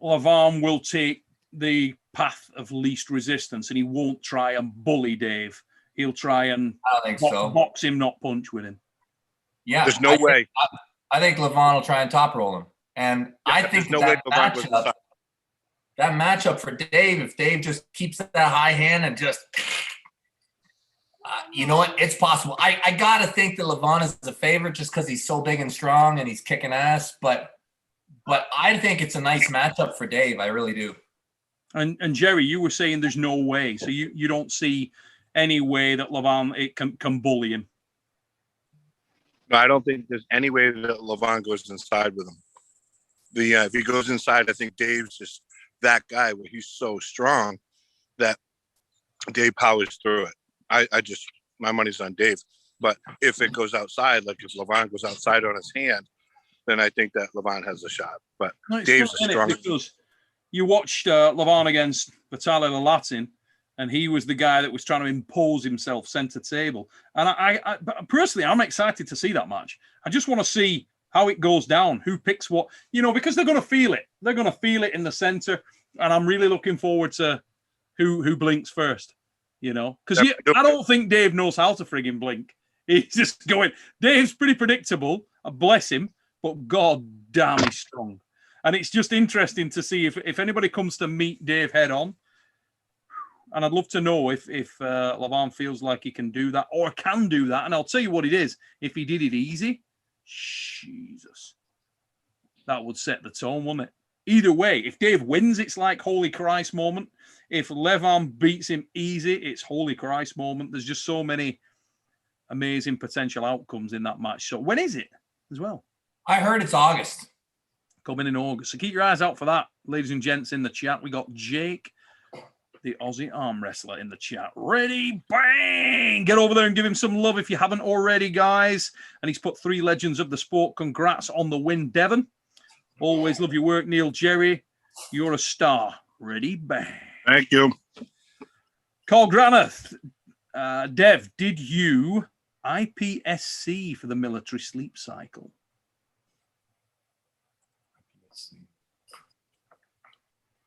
Levon will take the path of least resistance and he won't try and bully Dave. He'll try and box him, not punch with him. Yeah. There's no way. I think Levon will try and top roll him. And I think that matchup for Dave, if Dave just keeps that high hand and just, you know what? It's possible. I got to think that Levon is a favorite just because he's so big and strong and he's kicking ass. But I think it's a nice matchup for Dave. I really do. And Jerry, you were saying there's no way. So you don't see any way that Levon can bully him. No, I don't think there's any way that Levon goes inside with him. If he goes inside, I think Dave's just that guy where he's so strong that Dave powers through it. My money's on Dave. But if it goes outside, like if Levon goes outside on his hand, then I think that Levon has a shot. But Dave's a strong. Because you watched Levon against Vitaly Lalatin, and he was the guy that was trying to impose himself center table. And I personally, I'm excited to see that match. I just want to see how it goes down, who picks what, because they're going to feel it. They're going to feel it in the center. And I'm really looking forward to who blinks first, because I don't think Dave knows how to frigging blink. He's just going, Dave's pretty predictable, bless him, but god damn, he's strong. And it's just interesting to see if anybody comes to meet Dave head on. And I'd love to know if Levon feels like he can do that or can do that. And I'll tell you what it is. If he did it easy, Jesus, that would set the tone, wouldn't it? Either way, if Dave wins, it's like holy Christ moment. If Levon beats him easy, it's holy Christ moment. There's just so many amazing potential outcomes in that match. So when is it as well? I heard it's August. Coming in August. So keep your eyes out for that, ladies and gents, in the chat. We got Jake, the Aussie arm wrestler, in the chat. Ready? Bang! Get over there and give him some love if you haven't already, guys. And he's put 3 legends of the sport. Congrats on the win, Devon. Always love your work, Neil. Jerry, you're a star. Ready? Bang. Thank you. Carl Graneth. Dev, did you IPSC for the military sleep cycle?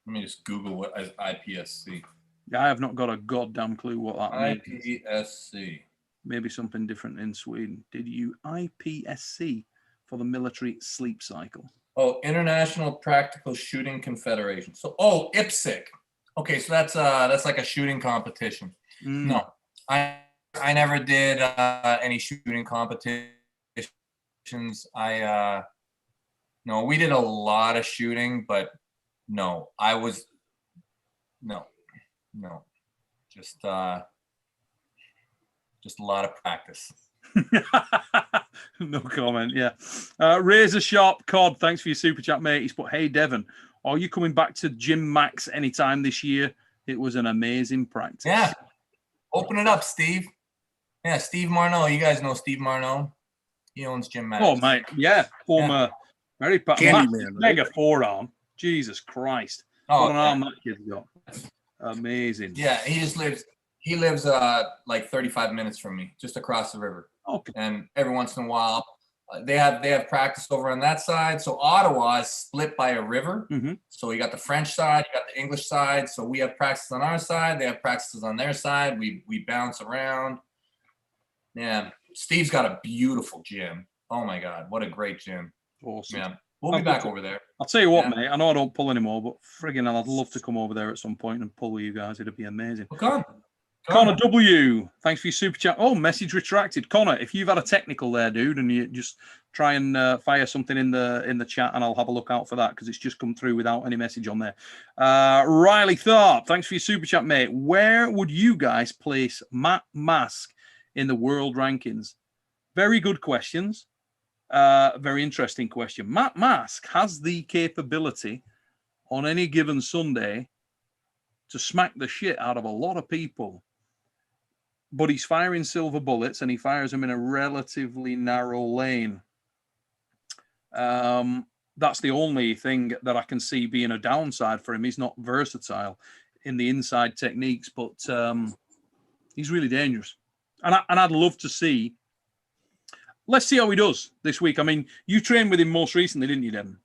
Let me just Google what is IPSC. I have not got a goddamn clue what that means. IPSC. Maybe something different in Sweden. Did you IPSC for the military sleep cycle? Oh, International Practical Shooting Confederation. So, IPSC. Okay, so that's like a shooting competition. No, I never did any shooting competitions. No, we did a lot of shooting, but no, just a lot of practice. No comment. Yeah. Razor Sharp Cod, thanks for your super chat, mate. He's put, hey Devon, are you coming back to Gym Max anytime this year? It was an amazing practice. Yeah. Open it up, Steve. Yeah, Steve Marneau. You guys know Steve Marneau. He owns Gym Max. Oh, mate. Yeah. Former very mega forearm. Jesus Christ. What an arm that kid's got. Amazing. Yeah, he lives like 35 minutes from me, just across the river. Okay. And every once in a while, they have practice over on that side. So Ottawa is split by a river. Mm-hmm. So you got the French side, you got the English side. So we have practice on our side. They have practices on their side. We bounce around. Yeah. Steve's got a beautiful gym. Oh my God. What a great gym. Awesome. Yeah. We'll be back over there. I'll tell you what, mate. I know I don't pull anymore, but friggin' I'd love to come over there at some point and pull with you guys. It'd be amazing. Well, come. Connor W, thanks for your super chat. Oh, message retracted. Connor, if you've had a technical there, dude, and you just try and fire something in the chat, and I'll have a look out for that because it's just come through without any message on there. Riley Tharp, thanks for your super chat, mate. Where would you guys place Matt Mask in the world rankings? Very good questions. Very interesting question. Matt Mask has the capability on any given Sunday to smack the shit out of a lot of people. But he's firing silver bullets, and he fires them in a relatively narrow lane. That's the only thing that I can see being a downside for him. He's not versatile in the inside techniques, but he's really dangerous. And I'd love to see. Let's see how he does this week. I mean, you trained with him most recently, didn't you, Devon?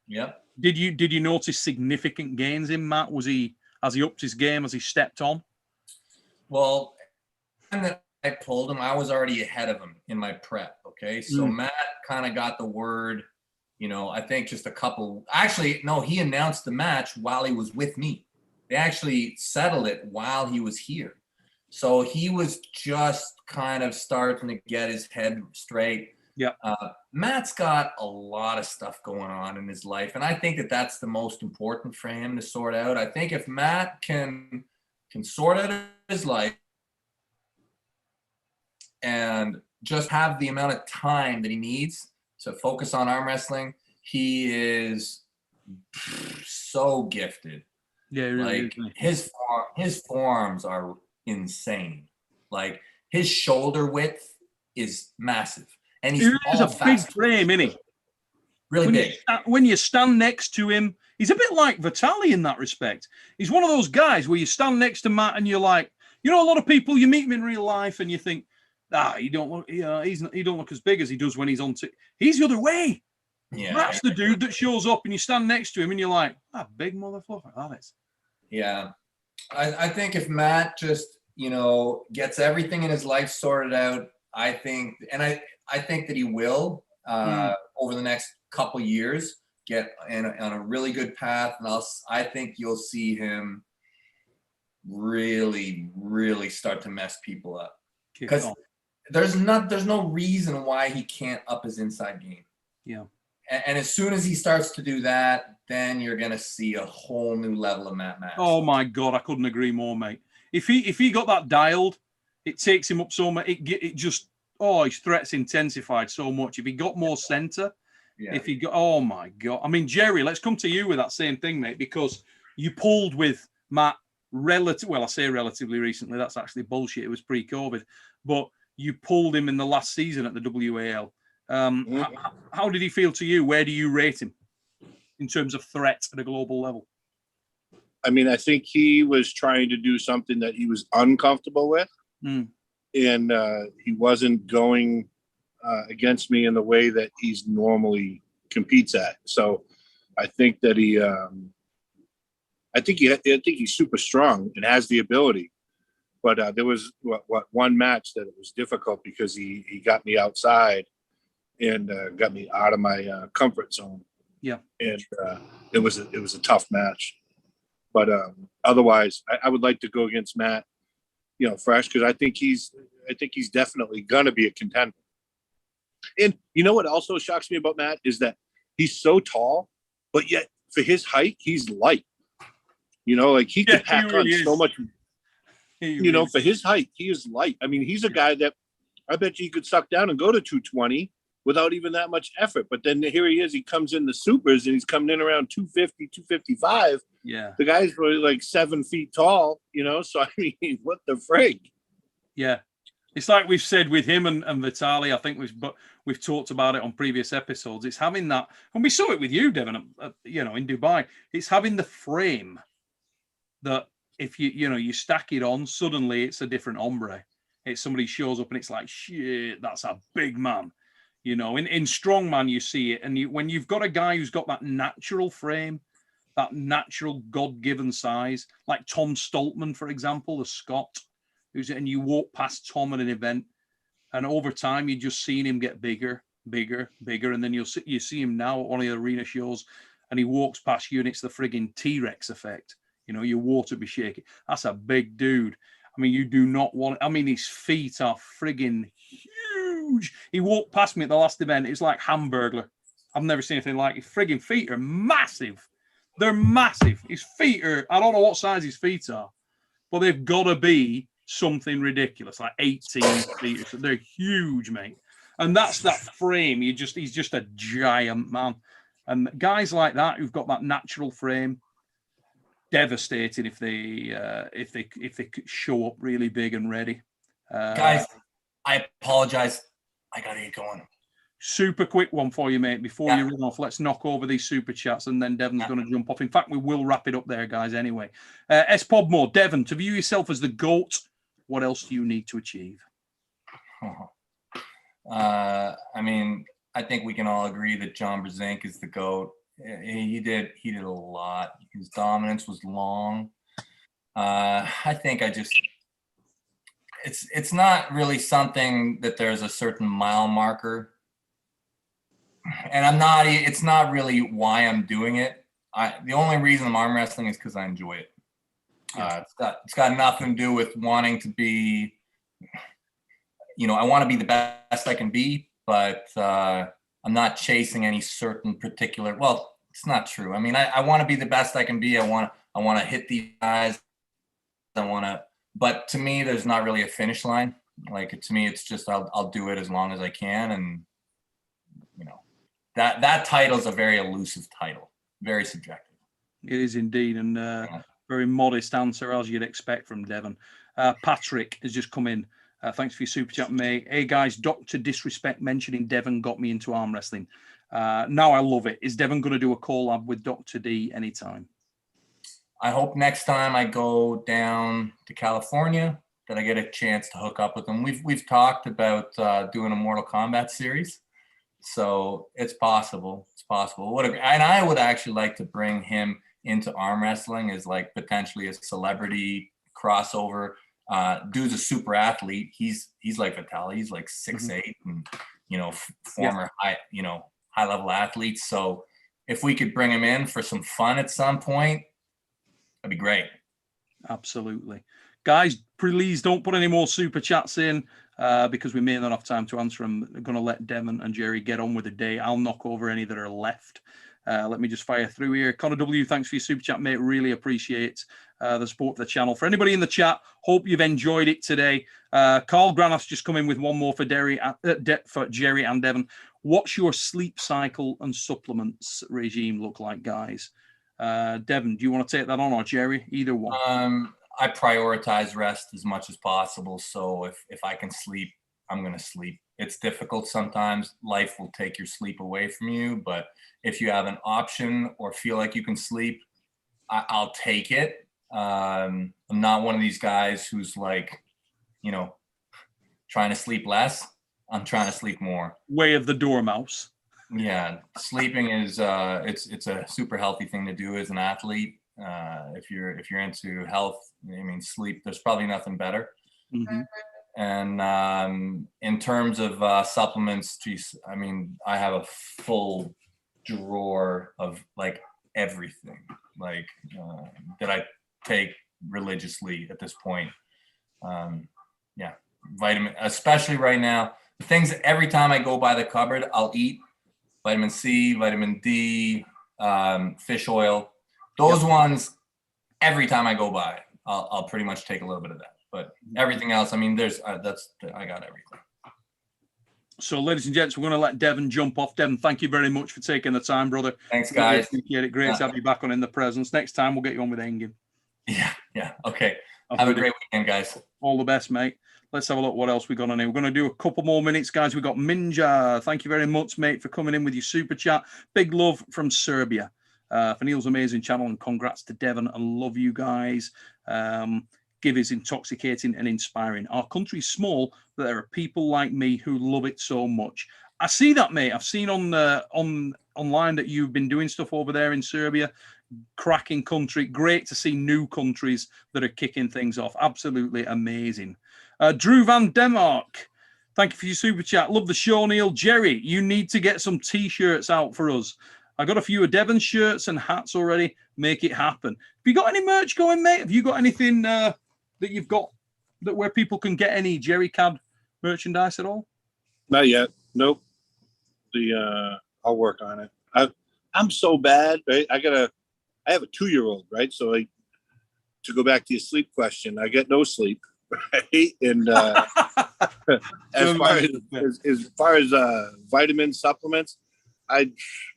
Yeah. Did you notice significant gains in Matt? Has he upped his game? Has he stepped on? Well, when that I pulled him, I was already ahead of him in my prep. Okay, so Matt kind of got the word. I think just a couple. Actually, no, he announced the match while he was with me. They actually settled it while he was here. So he was just kind of starting to get his head straight. Yeah. Matt's got a lot of stuff going on in his life, and I think that that's the most important for him to sort out. I think if Matt can sort out his life and just have the amount of time that he needs to focus on arm wrestling, he is so gifted. Yeah, really like his forearms are insane. Like his shoulder width is massive, and he's a big frame, isn't he? Really big. When you stand next to him, he's a bit like Vitaly in that respect. He's one of those guys where you stand next to Matt and you're like, a lot of people, you meet him in real life and you think, he don't look as big as he does when he's on. He's the other way. Yeah, Matt's the dude that shows up and you stand next to him and you're like, big motherfucker, that is. Yeah, I think if Matt just gets everything in his life sorted out, I think that he will over the next couple years get on a really good path, and I think you'll see him really, really start to mess people up because there's no reason why he can't up his inside game. Yeah. And as soon as he starts to do that, then you're gonna see a whole new level of Matt Mask. Oh my God, I couldn't agree more, mate. If he got that dialed, it takes him up so much. His threats intensified so much. If he got more center, oh my God. I mean, Jerry, let's come to you with that same thing, mate, because you pulled with Matt I say relatively recently. That's actually bullshit. It was pre-COVID, but you pulled him in the last season at the WAL. How did he feel to you? Where do you rate him in terms of threat at a global level? I mean, I think he was trying to do something that he was uncomfortable with, and he wasn't going against me in the way that he's normally competes at. So I think that I think he's super strong and has the ability. But there was one match that it was difficult because he got me outside and got me out of my comfort zone. Yeah, and it was a tough match. But otherwise, I would like to go against Matt, fresh, because I think he's definitely gonna be a contender. And what also shocks me about Matt is that he's so tall, but yet for his height, he's light. Like he can pack really on so much. For his height, he is light. I mean, he's a guy that I bet you could suck down and go to 220 without even that much effort. But then here he is. He comes in the supers and he's coming in around 250, 255. Yeah. The guy's really like 7 feet tall, So, I mean, what the frig? Yeah. It's like we've said with him and Vitaly. I think we've talked about it on previous episodes. It's having that, and we saw it with you, Devon, in Dubai. It's having the frame that if you stack it on, suddenly it's a different hombre. It's somebody shows up and it's like, shit, that's a big man. In strongman, you see it. And when you've got a guy who's got that natural frame, that natural God-given size, like Tom Stoltman, for example, the Scot, and you walk past Tom at an event, and over time, you're just seeing him get bigger, bigger, bigger. And then you see him now at one of the arena shows, and he walks past you, and it's the frigging T-Rex effect. Your water be shaking. That's a big dude. I mean, you do not want. I mean, his feet are friggin' huge. He walked past me at the last event. It's like Hamburglar. I've never seen anything like it. Friggin' feet are massive. They're massive. His feet are. I don't know what size his feet are, but they've got to be something ridiculous, like 18 feet. So they're huge, mate. And that's that frame. He's just a giant man. And guys like that who've got that natural frame, devastating if they show up really big and ready. Guys, I apologize. I gotta get going. Super quick one for you, mate. Before you run off, let's knock over these super chats, and then Devon's going to jump off. In fact, we will wrap it up there, guys. Anyway, S-Podmore, Devon, to view yourself as the GOAT, what else do you need to achieve? I mean, I think we can all agree that John Brzenk is the GOAT. He did a lot. His dominance was long. I think it's not really something that there's a certain mile marker. And it's not really why I'm doing it. The only reason I'm arm wrestling is because I enjoy it. It's got nothing to do with wanting to be, I want to be the best I can be, but I'm not chasing any certain particular, well, it's not true. I mean, I want to be the best I can be. I want to hit these guys. But to me, there's not really a finish line. Like, to me, it's just, I'll do it as long as I can. And, that title is a very elusive title, very subjective. It is indeed, and very modest answer, as you'd expect from Devon. Patrick has just come in. Thanks for your super chat, mate. Hey, guys, Dr. Disrespect mentioning Devon got me into arm wrestling. Now I love it. Is Devon going to do a collab with Dr. D anytime? I hope next time I go down to California that I get a chance to hook up with him. We've talked about doing a Mortal Kombat series. So it's possible. It's possible. And I would actually like to bring him into arm wrestling as like potentially a celebrity crossover. Dude's a super athlete. He's like Vitaly. He's like 6'8", and former high level athlete. So if we could bring him in for some fun at some point, that'd be great. Absolutely. Guys, please don't put any more super chats in because we may not have time to answer them. We're going to let Devon and Jerry get on with the day. I'll knock over any that are left. Let me just fire through here. Connor W, thanks for your super chat, mate. Really appreciate the support of the channel. For anybody in the chat, hope you've enjoyed it today. Carl Granoff's just come in with one more for Jerry and Devon. What's your sleep cycle and supplements regime look like, guys? Devon, do you want to take that on, or Jerry? Either one. I prioritize rest as much as possible. So if I can sleep, I'm going to sleep. It's difficult sometimes. Life will take your sleep away from you. But if you have an option or feel like you can sleep, I'll take it. I'm not one of these guys who's like, trying to sleep less. I'm trying to sleep more. Way of the dormouse. Yeah. Sleeping is, it's a super healthy thing to do as an athlete. If you're into health, I mean, sleep, there's probably nothing better. Mm-hmm. And in terms of supplements, geez, I mean, I have a full drawer of like everything, like that I take religiously at this point. Vitamin, especially right now, the things that every time I go by the cupboard, I'll eat vitamin C, vitamin D, fish oil. Those ones, every time I go by, I'll pretty much take a little bit of that. But everything else, I mean, I got everything. So, ladies and gents, we're going to let Devon jump off. Devon, thank you very much for taking the time, brother. Thanks, guys. Really appreciate it. Great to have you back on In the Presence. Next time, we'll get you on with Engin. Yeah. Okay. Have a great weekend, guys. All the best, mate. Let's have a look what else we got on here. We're going to do a couple more minutes, guys. We got Minja. Thank you very much, mate, for coming in with your super chat. Big love from Serbia. For Neil's amazing channel, and congrats to Devon. I love you guys. Give is intoxicating and inspiring. Our country's small, but there are people like me who love it so much. I see that, mate. I've seen online that you've been doing stuff over there in Serbia. Cracking country. Great to see new countries that are kicking things off. Absolutely amazing. Drew Van Denmark. Thank you for your super chat. Love the show, Neil. Jerry, you need to get some T-shirts out for us. I got a few of Devon's shirts and hats already. Make it happen. Have you got any merch going, mate? Have you got anything that you've got that where people can get any Jerry Cad merchandise at all? Not yet. Nope. I'll work on it. I'm so bad, right? I have a 2-year-old, right? So to go back to your sleep question, I get no sleep, right? And as far as vitamin supplements, let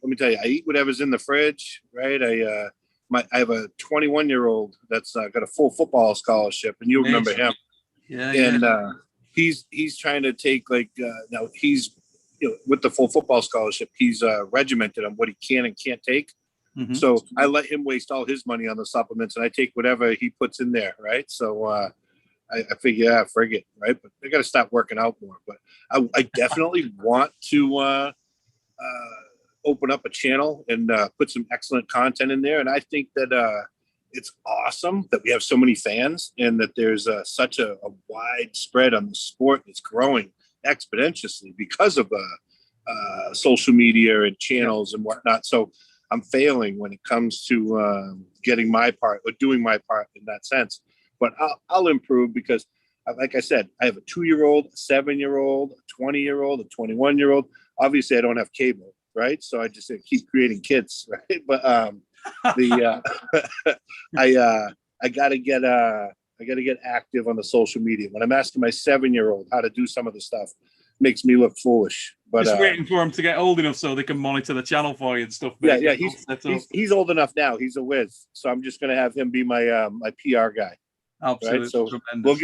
me tell you, I eat whatever's in the fridge, right? I have a 21-year-old that's got a full football scholarship, and you'll remember him. Yeah, and he's trying to take now he's with the full football scholarship, he's regimented on what he can and can't take. Mm-hmm. So I let him waste all his money on the supplements, and I take whatever he puts in there, right? So I figure, frig it, right? But I got to stop working out more. But I definitely want to open up a channel and put some excellent content in there. And I think that it's awesome that we have so many fans and that there's such a wide spread on the sport. It's growing exponentially because of social media and channels and whatnot. So I'm failing when it comes to getting my part or doing my part in that sense. But I'll improve because, like I said, I have a 2-year-old, a 7-year-old, a 20-year-old, a 21-year-old. Obviously, I don't have cable, right? So I just keep creating kids, right? But I gotta get active on the social media. When I'm asking my 7-year-old how to do some of the stuff, makes me look foolish. But just waiting for him to get old enough so they can monitor the channel for you and stuff. Yeah, he's old enough now. He's a whiz. So I'm just gonna have him be my my PR guy. Absolutely, right? So tremendous.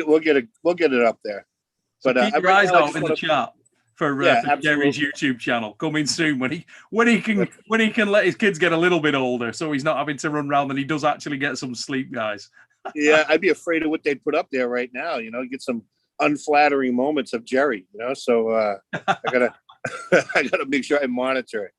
we'll get it up there. So but keep your eyes out in the chat for Jerry's YouTube channel coming soon when he can let his kids get a little bit older, so he's not having to run around and he does actually get some sleep, guys. Yeah, I'd be afraid of what they'd put up there right now. Get some unflattering moments of Jerry. So I gotta make sure I monitor it.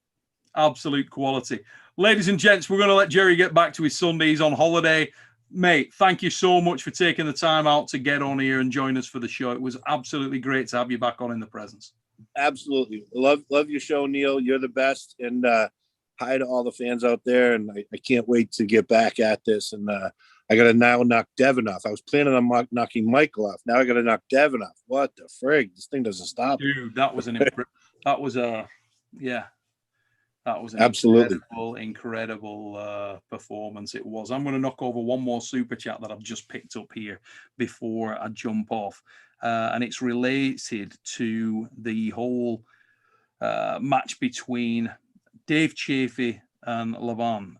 Absolute quality, ladies and gents. We're gonna let Jerry get back to his Sunday. He's on holiday. Mate, thank you so much for taking the time out to get on here and join us for the show. It was absolutely great to have you back on in the presence. Absolutely. Love your show, Neil. You're the best. And hi to all the fans out there. And I can't wait to get back at this. And I got to now knock Devon off. I was planning on knocking Michael off. Now I got to knock Devon off. What the frig? This thing doesn't stop. Dude, that was an absolutely incredible performance. It was. I'm going to knock over one more super chat that I've just picked up here before I jump off, and it's related to the whole match between Dave Chafee and Levon.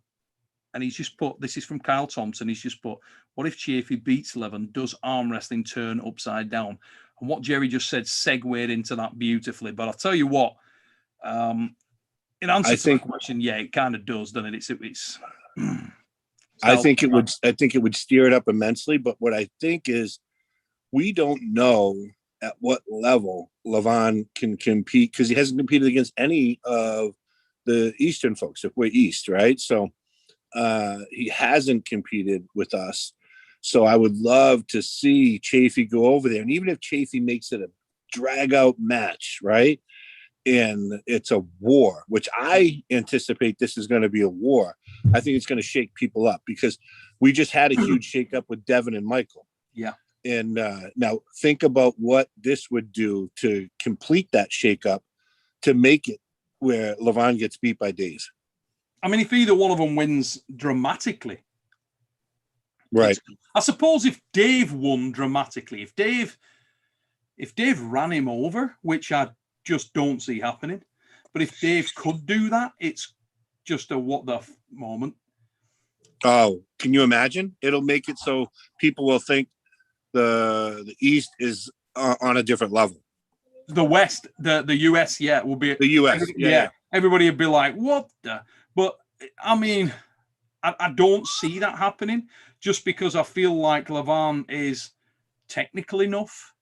And he's just put, this is from Kyle Thompson. He's just put, what if Chafee beats Levon? Does arm wrestling turn upside down? And what Jerry just said segued into that beautifully. But I'll tell you what. In answer to the question, yeah, it kind of does, doesn't it? It's I think it would steer it up immensely. But what I think is we don't know at what level Levon can compete because he hasn't competed against any of the Eastern folks. If we're East, right? So he hasn't competed with us. So I would love to see Chafee go over there. And even if Chafee makes it a drag out match, right? And it's a war, which I anticipate this is going to be a war. I think it's going to shake people up because we just had a huge shake up with Devon and Michael. Yeah. And now think about what this would do to complete that shake up to make it where Levon gets beat by Dave. I mean, if either one of them wins dramatically. Right. I suppose if Dave won dramatically, if Dave ran him over, which I just don't see happening. But if Dave could do that, it's just a what the moment. Oh, can you imagine? It'll make it so people will think the East is on a different level. The West, the US, will be the US. Yeah. Everybody would be like, what the? But I mean, I don't see that happening just because I feel like Levon is technical enough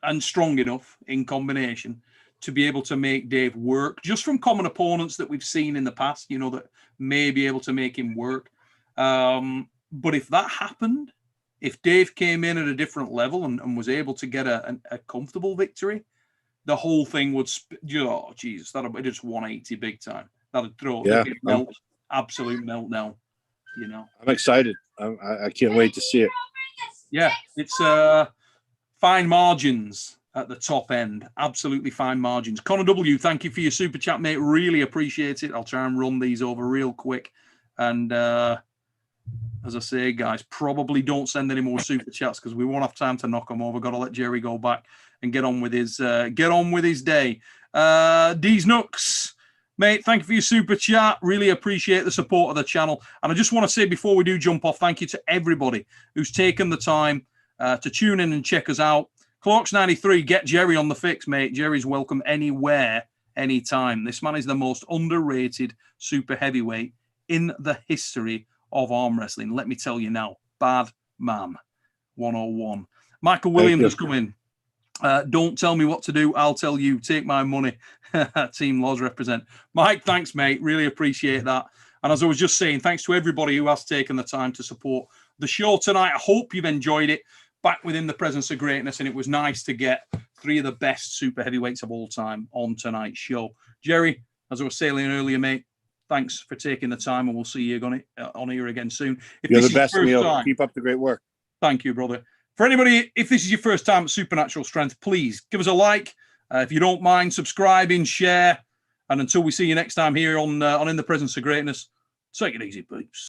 and strong enough in combination to be able to make Dave work just from common opponents that we've seen in the past, that may be able to make him work. But if that happened, if Dave came in at a different level and was able to get a comfortable victory, the whole thing would, Jesus, that'd be just 180 big time. That'd throw absolute meltdown, I'm excited. I can't wait to see it. Yeah, it's fine margins at the top end. Absolutely fine margins. Connor W, thank you for your super chat, mate. Really appreciate it. I'll try and run these over real quick. And as I say, guys, probably don't send any more super chats because we won't have time to knock them over. Got to let Jerry go back and get on with his day. D's Nooks, mate, thank you for your super chat. Really appreciate the support of the channel. And I just want to say before we do jump off, thank you to everybody who's taken the time to tune in and check us out. Clocks93, get Jerry on the fix, mate. Jerry's welcome anywhere, anytime. This man is the most underrated super heavyweight in the history of arm wrestling. Let me tell you now, bad man 101. Michael Williams has come in. Don't tell me what to do. I'll tell you. Take my money. Team Laws represent. Mike, thanks, mate. Really appreciate that. And as I was just saying, thanks to everybody who has taken the time to support the show tonight. I hope you've enjoyed it. Back within the presence of greatness, and it was nice to get three of the best super heavyweights of all time on tonight's show. Jerry, as I was saying earlier, mate, thanks for taking the time, and we'll see you on here again soon. If You're this the best, Neil. time, keep up the great work. Thank you, brother. For anybody, if this is your first time at Supernatural Strength, please give us a like. If you don't mind, subscribing, share. And until we see you next time here on In the Presence of Greatness, take it easy, peeps.